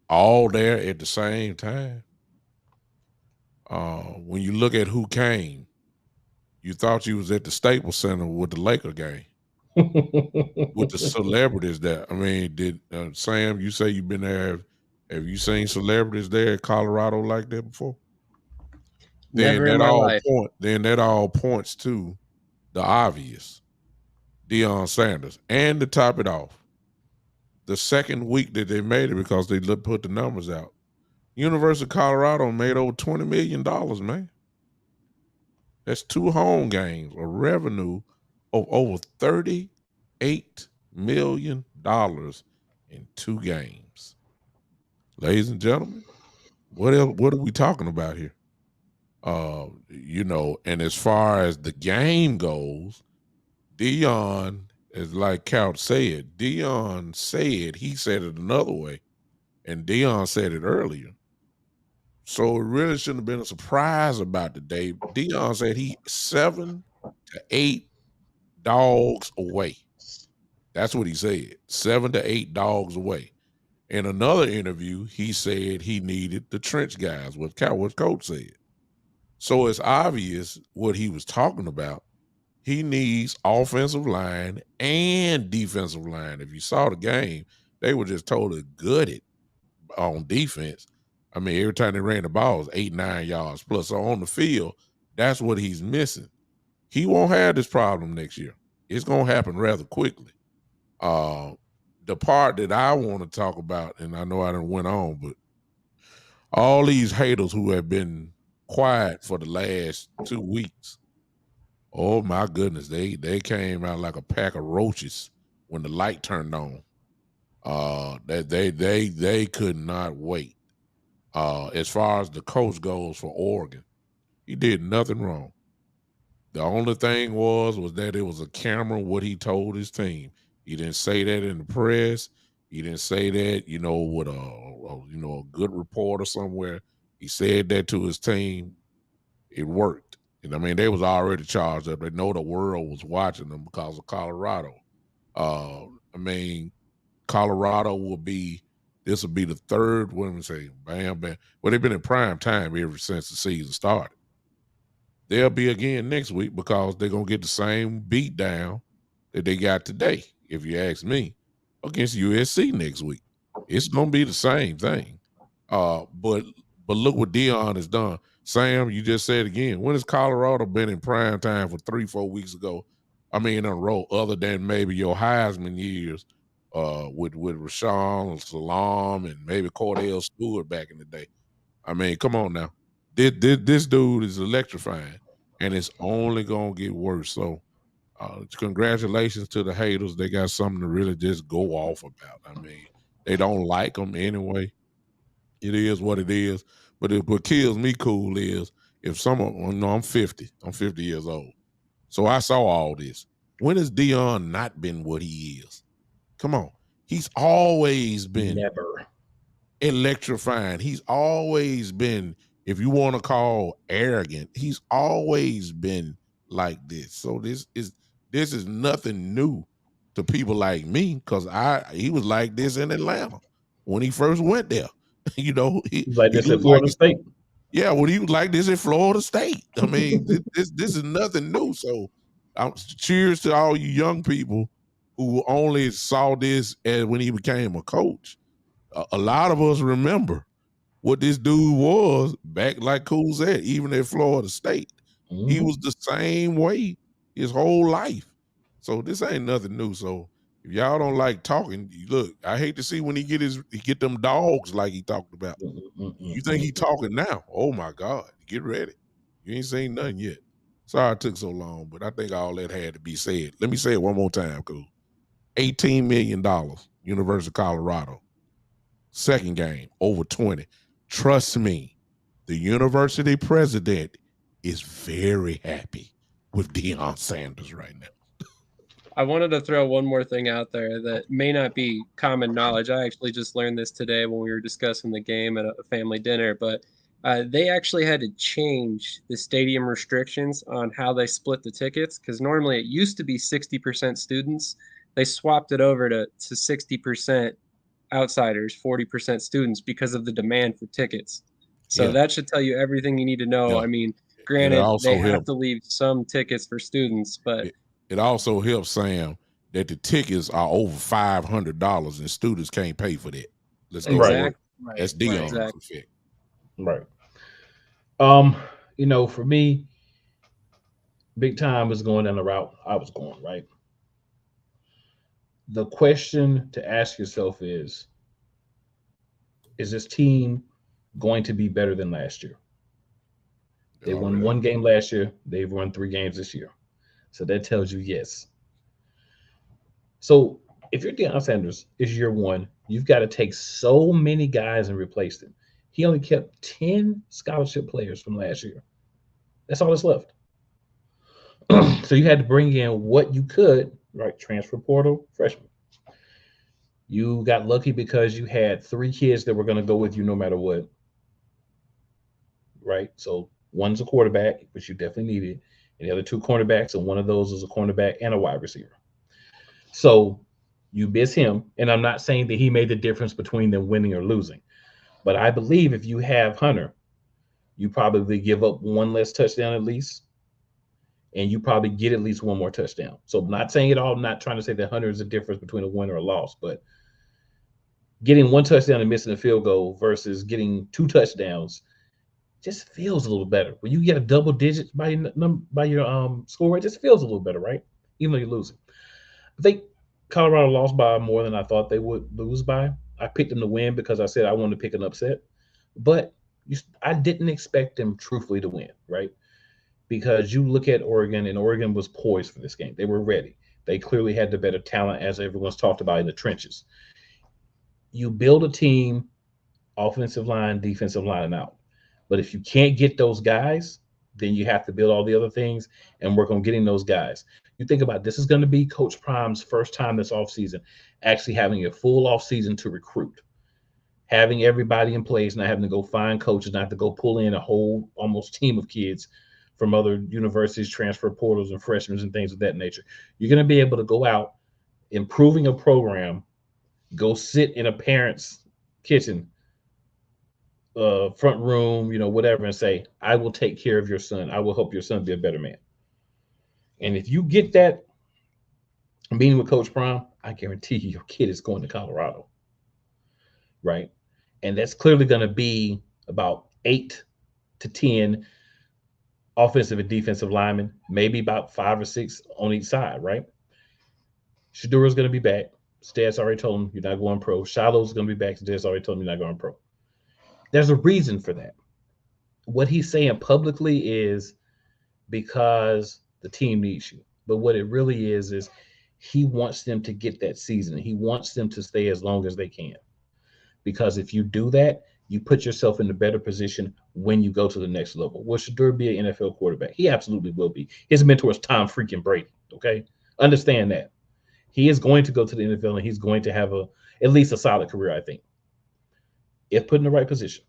[SPEAKER 3] all there at the same time? When you look at who came, you thought you was at the Staples Center with the Laker game. With the celebrities there. Did Sam, you say you've been there, have you seen celebrities there at Colorado like that before?
[SPEAKER 5] Never in my life.
[SPEAKER 3] Then that all points to the obvious. Deion Sanders. And to top it off, the second week that they made it, because they put the numbers out, University of Colorado made over $20 million, man. That's 2 home games, a revenue of over $38 million in 2 games. Ladies and gentlemen, what are we talking about here? And as far as the game goes, Deion, as like Couch said, Deion said, he said it another way, and Deion said it earlier. So it really shouldn't have been a surprise about the day. Deion said he 7 to 8 dogs away. That's what he said. 7 to 8 dogs away. In another interview, he said he needed the trench guys, what Coach said. So it's obvious what he was talking about. He needs offensive line and defensive line. If you saw the game, they were just totally gutted on defense. Every time they ran the ball, it was 8-9 yards plus. So on the field, that's what he's missing. He won't have this problem next year. It's going to happen rather quickly. The part that I want to talk about, and I know I done went on, but all these haters who have been quiet for the last 2 weeks, oh my goodness, they came out like a pack of roaches when the light turned on. That they could not wait. As far as the coach goes for Oregon, he did nothing wrong. The only thing was that it was a camera what he told his team. He didn't say that in the press. He didn't say that, with a good reporter somewhere. He said that to his team. It worked. And I mean, they was already charged up. They know the world was watching them because of Colorado. I mean, Colorado this will be the third, what am I saying? Bam, bam. Well, they've been in prime time ever since the season started. They'll be again next week because they're going to get the same beat down that they got today, if you ask me, against USC next week. It's going to be the same thing. But look what Deion has done. Sam, you just said again, when has Colorado been in prime time for 3-4 weeks ago? I mean, in a row, other than maybe your Heisman years with Rashawn Salam and maybe Cordell Stewart back in the day. I mean, come on now. This dude is electrifying, and it's only going to get worse. So congratulations to the haters. They got something to really just go off about. I mean, they don't like them anyway. It is what it is. But what kills me cool is if someone, I'm 50. I'm 50 years old. So I saw all this. When has Deion not been what he is? Come on. He's always been
[SPEAKER 1] Never
[SPEAKER 3] electrifying. He's always been, if you want to call arrogant, he's always been like this. So this is nothing new to people like me because he was like this in Atlanta when he first went there. He
[SPEAKER 1] like this at
[SPEAKER 3] looked
[SPEAKER 1] Florida State.
[SPEAKER 3] Yeah, when he was like this at Florida State. I mean, this is nothing new. So cheers to all you young people who only saw this as when he became a coach. A lot of us remember what this dude was back, like Cool said, even at Florida State.
[SPEAKER 1] Mm-hmm.
[SPEAKER 3] He was the same way his whole life. So this ain't nothing new. So if y'all don't like talking, look, I hate to see when he get them dogs like he talked about. You think he talking now? Oh my God, get ready. You ain't seen nothing yet. Sorry it took so long, but I think all that had to be said. Let me say it one more time, Cool. $18 million, University of Colorado. Second game, over 20. Trust me, the university president is very happy with Deion Sanders right now.
[SPEAKER 4] I wanted to throw one more thing out there that may not be common knowledge. I actually just learned this today when we were discussing the game at a family dinner, but they actually had to change the stadium restrictions on how they split the tickets because normally it used to be 60% students. They swapped it over to 60% outsiders, 40% students because of the demand for tickets. So that should tell you everything you need to know. I mean, granted, they have to leave some tickets for students, but
[SPEAKER 3] it also helps, Sam, that the tickets are over $500 and students can't pay for that. Let's go.
[SPEAKER 4] Exactly.
[SPEAKER 3] That's Deion's effect.
[SPEAKER 1] Right. For me, big time was going down the route I was going, right? The question to ask yourself is this team going to be better than last year? They won one game last year. They've won 3 games this year. So that tells you yes. So if you're Deion Sanders, it's year 1. You've got to take so many guys and replace them. He only kept 10 scholarship players from last year. That's all that's left. So you had to bring in what you could, right? Transfer portal, freshman. You got lucky because you had 3 kids that were going to go with you no matter what. Right? So one's a quarterback, which you definitely needed, and the other 2 cornerbacks, and one of those is a cornerback and a wide receiver. So you miss him, and I'm not saying that he made the difference between them winning or losing, but I believe if you have Hunter, you probably give up 1 less touchdown at least, and you probably get at least 1 more touchdown. So I'm not saying it all. I'm not trying to say that Hunter is the difference between a win or a loss, but getting 1 touchdown and missing a field goal versus getting 2 touchdowns just feels a little better. When you get a double digit by your score, it just feels a little better, right? Even though you're losing. I think Colorado lost by more than I thought they would lose by. I picked them to win because I said I wanted to pick an upset, but I didn't expect them truthfully to win, right? Because you look at Oregon, and Oregon was poised for this game. They were ready. They clearly had the better talent, as everyone's talked about in the trenches. You build a team, offensive line, defensive line, and out. But if you can't get those guys, then you have to build all the other things and work on getting those guys. You think about this is going to be Coach Prime's first time this offseason actually having a full offseason to recruit, having everybody in place, not having to go find coaches, not have to go pull in a whole almost team of kids from other universities, transfer portals, and freshmen and things of that nature. You're going to be able to go out, improving a program, go sit in a parent's kitchen, front room, whatever, and say, I will take care of your son. I will help your son be a better man. And if you get that meeting with Coach Prime, I guarantee you your kid is going to Colorado. Right? And that's clearly going to be about 8 to 10 offensive and defensive linemen, maybe about 5 or 6 on each side, right? Shadura's going to be back. Stats already told him you're not going pro. Shiloh's going to be back. Stats already told him you're not going pro. There's a reason for that. What he's saying publicly is because the team needs you. But what it really is he wants them to get that season. He wants them to stay as long as they can. Because if you do that, you put yourself in a better position when you go to the next level. Will Shadura be an NFL quarterback? He absolutely will be. His mentor is Tom freaking Brady, okay? Understand that. He is going to go to the NFL, and he's going to have at least a solid career, I think, if put in the right position.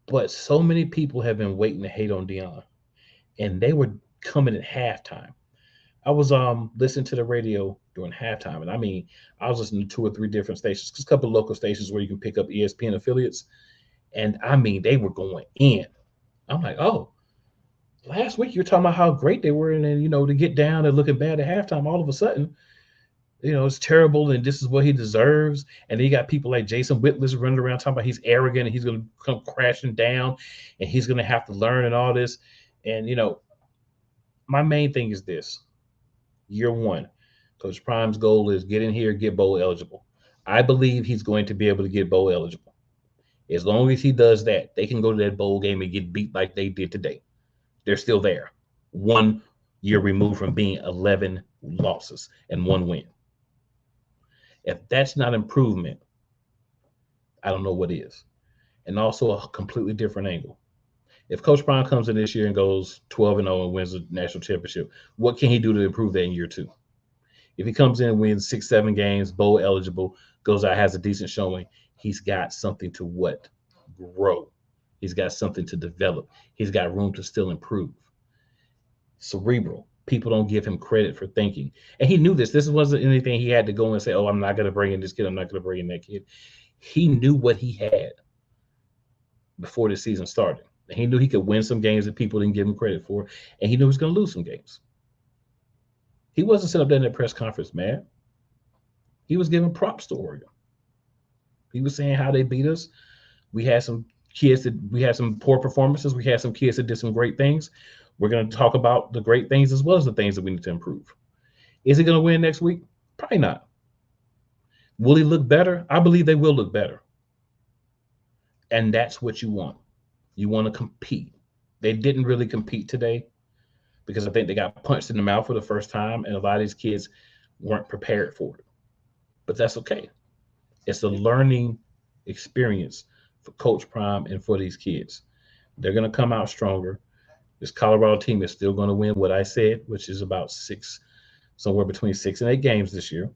[SPEAKER 1] But so many people have been waiting to hate on Deion, and they were coming at halftime. I was listening to the radio during halftime, and I was listening to 2 or 3 different stations, just a couple of local stations where you can pick up ESPN affiliates, and they were going in. I'm like, oh, last week you were talking about how great they were, and then to get down and looking bad at halftime, all of a sudden, it's terrible, and this is what he deserves. And then you got people like Jason Whitlis running around talking about he's arrogant and he's going to come crashing down, and he's going to have to learn and all this. And my main thing is this. Year 1, Coach Prime's goal is get in here, get bowl eligible. I believe he's going to be able to get bowl eligible. As long as he does that, they can go to that bowl game and get beat like they did today. They're still there. 1 year removed from being 11 losses and 1 win. If that's not improvement, I don't know what is. And also a completely different angle. If Coach Prime comes in this year and goes 12-0 and wins the national championship, what can he do to improve that in year 2? If he comes in and wins 6-7 games, bowl eligible, goes out, has a decent showing, he's got something to grow. He's got something to develop. He's got room to still improve. Cerebral. People don't give him credit for thinking. And he knew this. This wasn't anything he had to go and say, oh, I'm not going to bring in this kid. I'm not going to bring in that kid. He knew what he had before the season started. He knew he could win some games that people didn't give him credit for, and he knew he was going to lose some games. He wasn't sitting up there in that press conference, man. He was giving props to Oregon. He was saying how they beat us. We had some poor performances. We had some kids that did some great things. We're going to talk about the great things as well as the things that we need to improve. Is he going to win next week? Probably not. Will he look better? I believe they will look better. And that's what you want. You want to compete. They didn't really compete today because I think they got punched in the mouth for the first time, and a lot of these kids weren't prepared for it. But that's okay. It's a learning experience for Coach Prime and for these kids. They're going to come out stronger. This Colorado team is still going to win what I said, which is about somewhere between 6 and 8 games this year.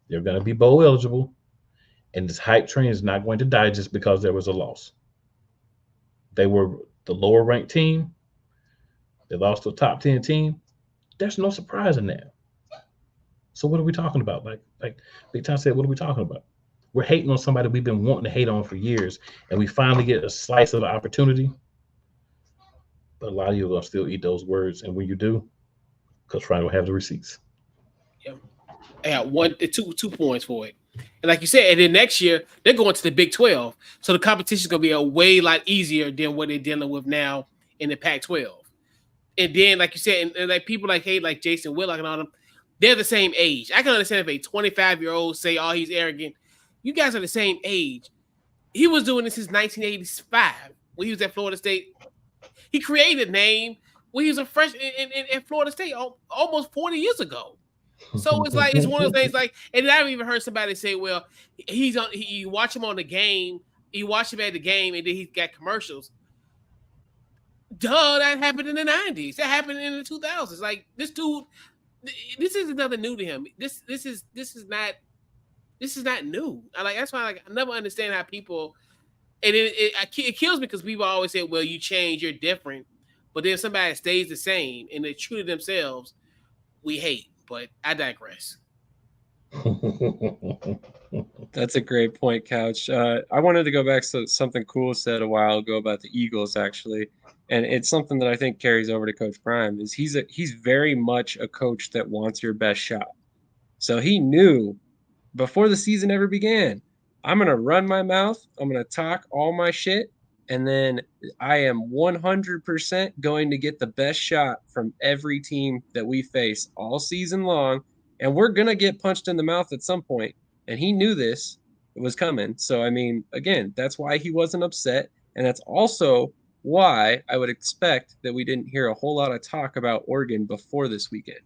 [SPEAKER 1] They're going to be bowl eligible, and this hype train is not going to die just because there was a loss. They were the lower ranked team. They lost to a top 10 team. There's no surprise in that. So what are we talking about? Like Big Tom said, what are we talking about? We're hating on somebody we've been wanting to hate on for years, and we finally get a slice of the opportunity. But a lot of you are going to still eat those words, and when you do, Coach Ryan will have the receipts.
[SPEAKER 2] Yeah, I got 2 points for it. And like you said, and then next year they're going to the Big 12, so the competition is going to be a way lot easier than what they're dealing with now in the Pac-12. And then, like you said, and like people like Jason Whitlock and all them, they're the same age. I can understand if a 25-year-old say, "Oh, he's arrogant." You guys are the same age. He was doing this since 1985 when he was at Florida State. He created a name when he was a freshman in Florida State almost 40 years ago. So it's one of those things like, and I've even heard somebody say, well, he's on. You watch him on the game, you watch him at the game, and then he's got commercials. Duh, that happened in the 90s. That happened in the 2000s. Like this dude, this isn't nothing new to him. This is not new. That's why I never understand how people, and it kills me because people always say, well, you change, you're different, but then somebody stays the same and they're true to themselves, we hate. But I digress.
[SPEAKER 4] That's a great point, Couch. I wanted to go back to something Cool said a while ago about the Eagles, actually, and it's something that I think carries over to Coach Prime. Is he's very much a coach that wants your best shot. So he knew before the season ever began, I'm gonna run my mouth, I'm gonna talk all my shit, and then I am 100% going to get the best shot from every team that we face all season long, and we're gonna get punched in the mouth at some point. And he knew this was coming. So, I mean, again, that's why he wasn't upset. And that's also why I would expect that we didn't hear a whole lot of talk about Oregon before this weekend.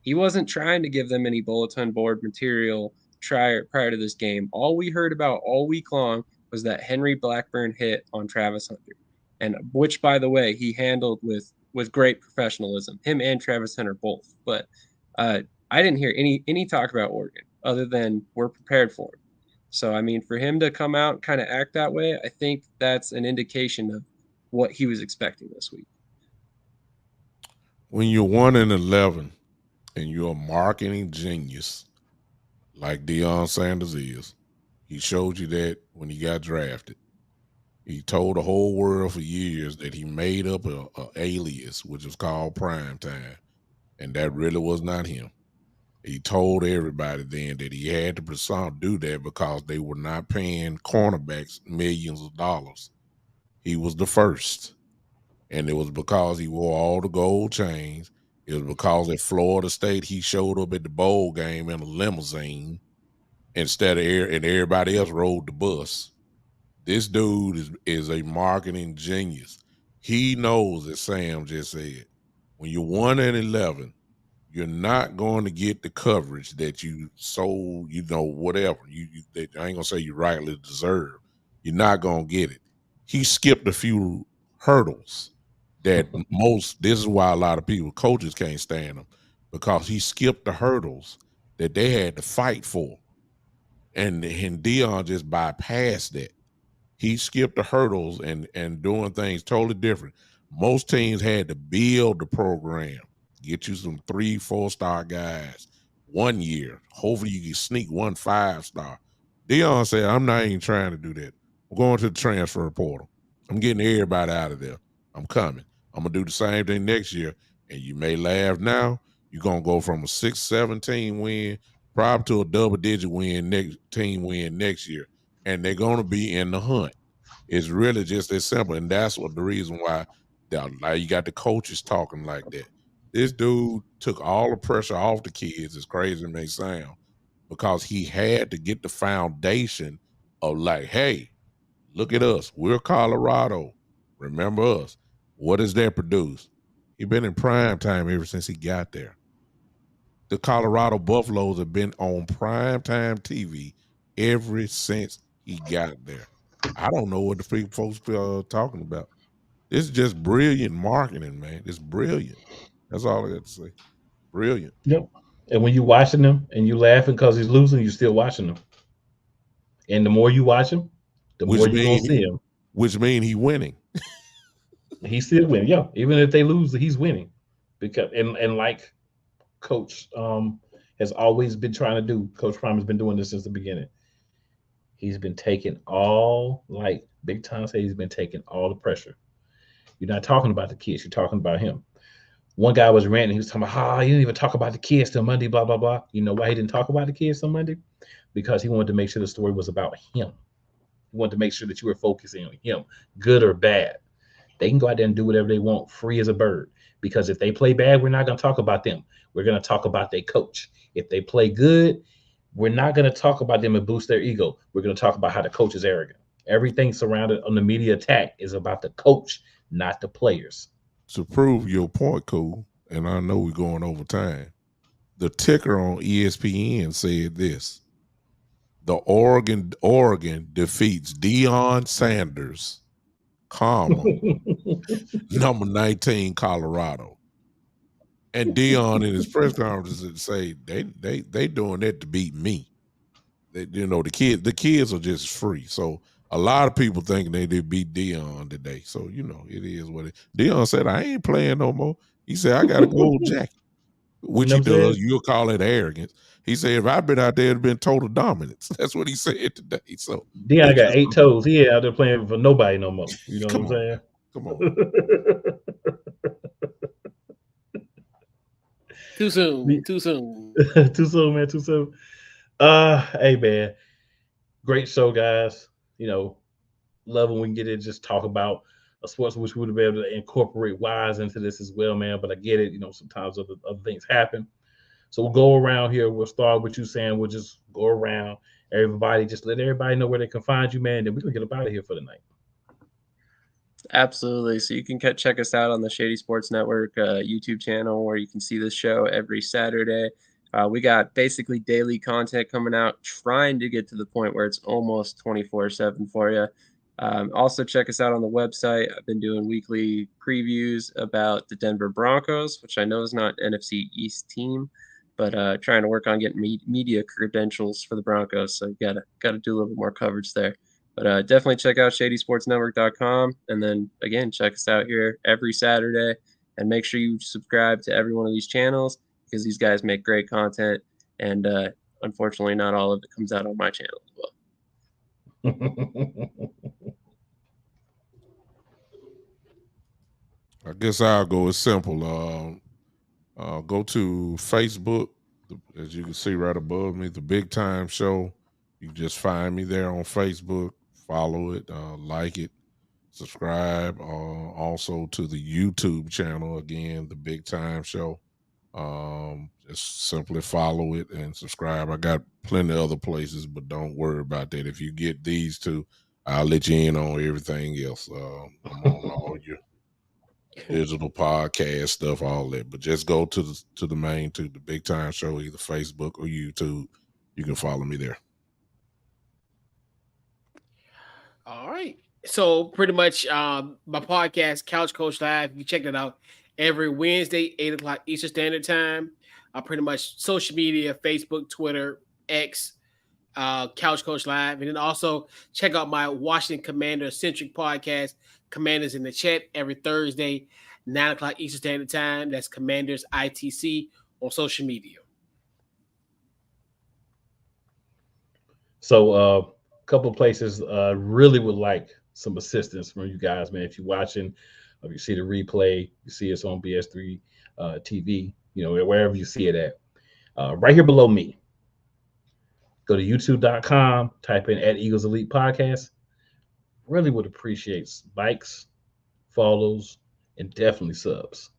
[SPEAKER 4] He wasn't trying to give them any bulletin board material prior to this game. All we heard about all week long was that Henry Blackburn hit on Travis Hunter, and which, by the way, he handled with great professionalism, him and Travis Hunter both. But I didn't hear any talk about Oregon other than we're prepared for him. So, I mean, for him to come out and kind of act that way, I think that's an indication of what he was expecting this week.
[SPEAKER 3] When you're 1-11 and you're a marketing genius like Deion Sanders is, he showed you that when he got drafted. He told the whole world for years that he made up a alias, which was called Prime Time, and that really was not him. He told everybody then that he had to do that because they were not paying cornerbacks millions of dollars. He was the first. And it was because he wore all the gold chains. It was because at Florida State, he showed up at the bowl game in a limousine instead of and everybody else rode the bus. This dude is a marketing genius. He knows, as Sam just said, when you're 1-11, you're not going to get the coverage that you whatever. I ain't going to say you rightly deserve. You're not going to get it. He skipped a few hurdles that this is why a lot of coaches can't stand him, because he skipped the hurdles that they had to fight for. And Deion just bypassed that. He skipped the hurdles and doing things totally different. Most teams had to build the program. Get you some 3-4-star guys 1 year. Hopefully you can sneak 1 5-star. Deion said, I'm not even trying to do that. I'm going to the transfer portal. I'm getting everybody out of there. I'm coming. I'm going to do the same thing next year. And you may laugh now. You're going to go from a 6-17 win probably to a double-digit team win next year. And they're going to be in the hunt. It's really just that simple. And that's what the reason why you got the coaches talking like that. This dude took all the pressure off the kids, as crazy as it may sound, because he had to get the foundation of like, hey, look at us. We're Colorado. Remember us. What does that produce? He's been in prime time ever since he got there. The Colorado Buffaloes have been on prime time TV ever since he got there. I don't know what the folks are talking about. It's just brilliant marketing, man. It's brilliant. That's all I got to say. Brilliant.
[SPEAKER 1] Yep. And when you're watching them and you laughing because he's losing, you're still watching them. And the more you watch him, the more you're going to see him.
[SPEAKER 3] Which means he's winning.
[SPEAKER 1] He's still winning. Yeah. Even if they lose, he's winning. Because and like Coach has always been trying to do, Coach Prime has been doing this since the beginning. He's been taking like Big Tom said, he's been taking all the pressure. You're not talking about the kids. You're talking about him. One guy was ranting. He was talking about, you didn't even talk about the kids till Monday, blah, blah, blah. You know why he didn't talk about the kids till Monday? Because he wanted to make sure the story was about him. He wanted to make sure that you were focusing on him, good or bad. They can go out there and do whatever they want, free as a bird. Because if they play bad, we're not going to talk about them. We're going to talk about their coach. If they play good, we're not going to talk about them and boost their ego. We're going to talk about how the coach is arrogant. Everything surrounded on the media attack is about the coach, not the players.
[SPEAKER 3] To prove your point, Cole, and I know we're going over time, the ticker on ESPN said this: the Oregon defeats Deion Sanders, comma, number 19 Colorado. And Deion in his press conference would say they doing that to beat me. The kids are just free. So a lot of people thinking they did beat Deion today. So it is what it. Deion said, I ain't playing no more. He said, I got a gold jacket, which he does. You'll call it arrogance. He said, if I'd been out there, it'd been total dominance. That's what he said today. So
[SPEAKER 1] Deion got 8 toes. He ain't out there playing for nobody no more. You know what I'm saying?
[SPEAKER 3] Come on.
[SPEAKER 2] Too soon. Too soon.
[SPEAKER 1] Too soon, man. Too soon. Hey, man. Great show, guys. Love when we can get it. Just talk about a sports which we would have been able to incorporate Wise into this as well, man. But I get it. Sometimes other things happen. So we'll go around here. We'll start with you, Sam. We'll just go around. Everybody, just let everybody know where they can find you, man. Then we're going to get up out of here for the night.
[SPEAKER 4] Absolutely. So you can check us out on the Shady Sports Network YouTube channel, where you can see this show every Saturday. We got basically daily content coming out, trying to get to the point where it's almost 24/7 for you. Also, check us out on the website. I've been doing weekly previews about the Denver Broncos, which I know is not NFC East team, but trying to work on getting media credentials for the Broncos. So you gotta do a little bit more coverage there. But definitely check out ShadySportsNetwork.com. And then, again, check us out here every Saturday. And make sure you subscribe to every one of these channels, because these guys make great content. And unfortunately, not all of it comes out on my channel as well.
[SPEAKER 3] I guess I'll go. It's simple. Go to Facebook, as you can see right above me, the Big Time Show. You can just find me there on Facebook. Follow it, like it, subscribe. Also to the YouTube channel, again, the Big Time Show. Just simply follow it and subscribe. I got plenty of other places, but don't worry about that. If you get these two, I'll let you in on everything else. I'm on all your digital podcast stuff, all that. But just go to the main two, the Big Time Show, either Facebook or YouTube. You can follow me there.
[SPEAKER 2] All right. So pretty much my podcast, Couch Coach Live, you check that out every Wednesday, 8 o'clock Eastern Standard Time. Pretty much social media, Facebook, Twitter, X, Couch Coach Live. And then also check out my Washington Commander-centric podcast, Commanders in the Chat, every Thursday, 9 o'clock Eastern Standard Time. That's Commanders ITC on social media.
[SPEAKER 1] So couple of places really would like some assistance from you guys, man. If you're watching, if you see the replay, you see us on BS3 TV, wherever you see it at, right here below me, go to youtube.com, type in @Eagles Elite Podcast. Really would appreciate likes, follows, and definitely subs.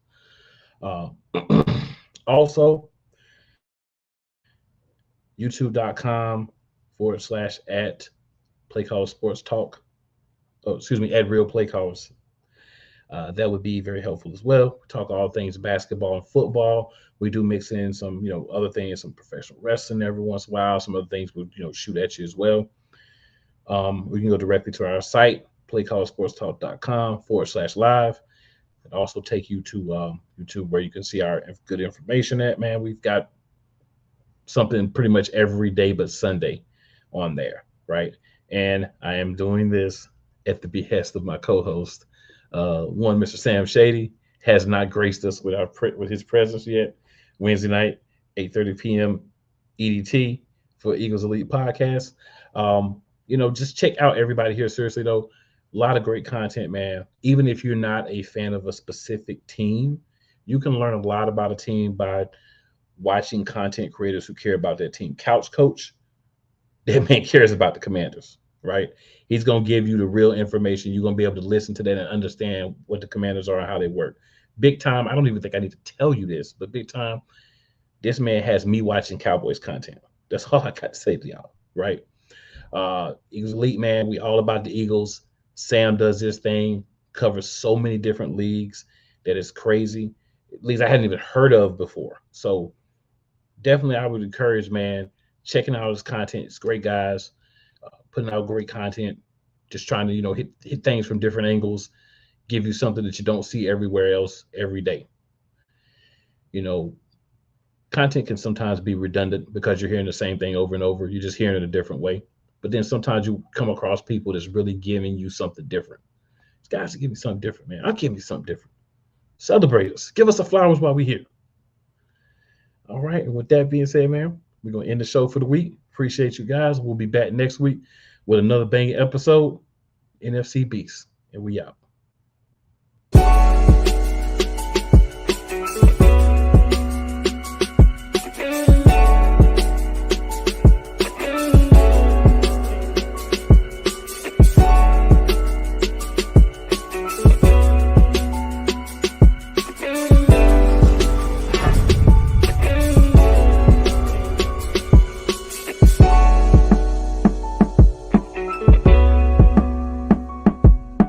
[SPEAKER 1] Also, youtube.com/@ Play Call Sports Talk. @Real Play Calls. That would be very helpful as well. We talk all things basketball and football. We do mix in some, other things, some professional wrestling every once in a while. Some other things we'll, shoot at you as well. We can go directly to our site, playcallsportstalk.com/live. And also take you to YouTube, where you can see our good information at, man. We've got something pretty much every day but Sunday on there, right? And I am doing this at the behest of my co-host. Mr. Sam Shady has not graced us with his presence yet. Wednesday night, 8:30 p.m. EDT for Eagles Elite Podcast. Just check out everybody here. Seriously, though, a lot of great content, man. Even if you're not a fan of a specific team, you can learn a lot about a team by watching content creators who care about that team. Couch Coach, that man cares about the Commanders, right? He's going to give you the real information. You're going to be able to listen to that and understand what the Commanders are and how they work. Big Time, I don't even think I need to tell you this, but Big Time, this man has me watching Cowboys content. That's all I got to say to y'all, right? Eagles Elite, man, we all about the Eagles. Sam does this thing, covers so many different leagues that is crazy. Leagues I hadn't even heard of before. So definitely I would encourage, man, checking out his content. It's great, guys. Putting out great content, just trying to, hit things from different angles, give you something that you don't see everywhere else every day. You know, content can sometimes be redundant because you're hearing the same thing over and over. You're just hearing it a different way. But then sometimes you come across people that's really giving you something different. These guys give me something different, man. I'll give you something different. Celebrate us. Give us the flowers while we're here. All right. And with that being said, man, we're going to end the show for the week. Appreciate you guys. We'll be back next week with another banging episode. NFC Beast. And we out.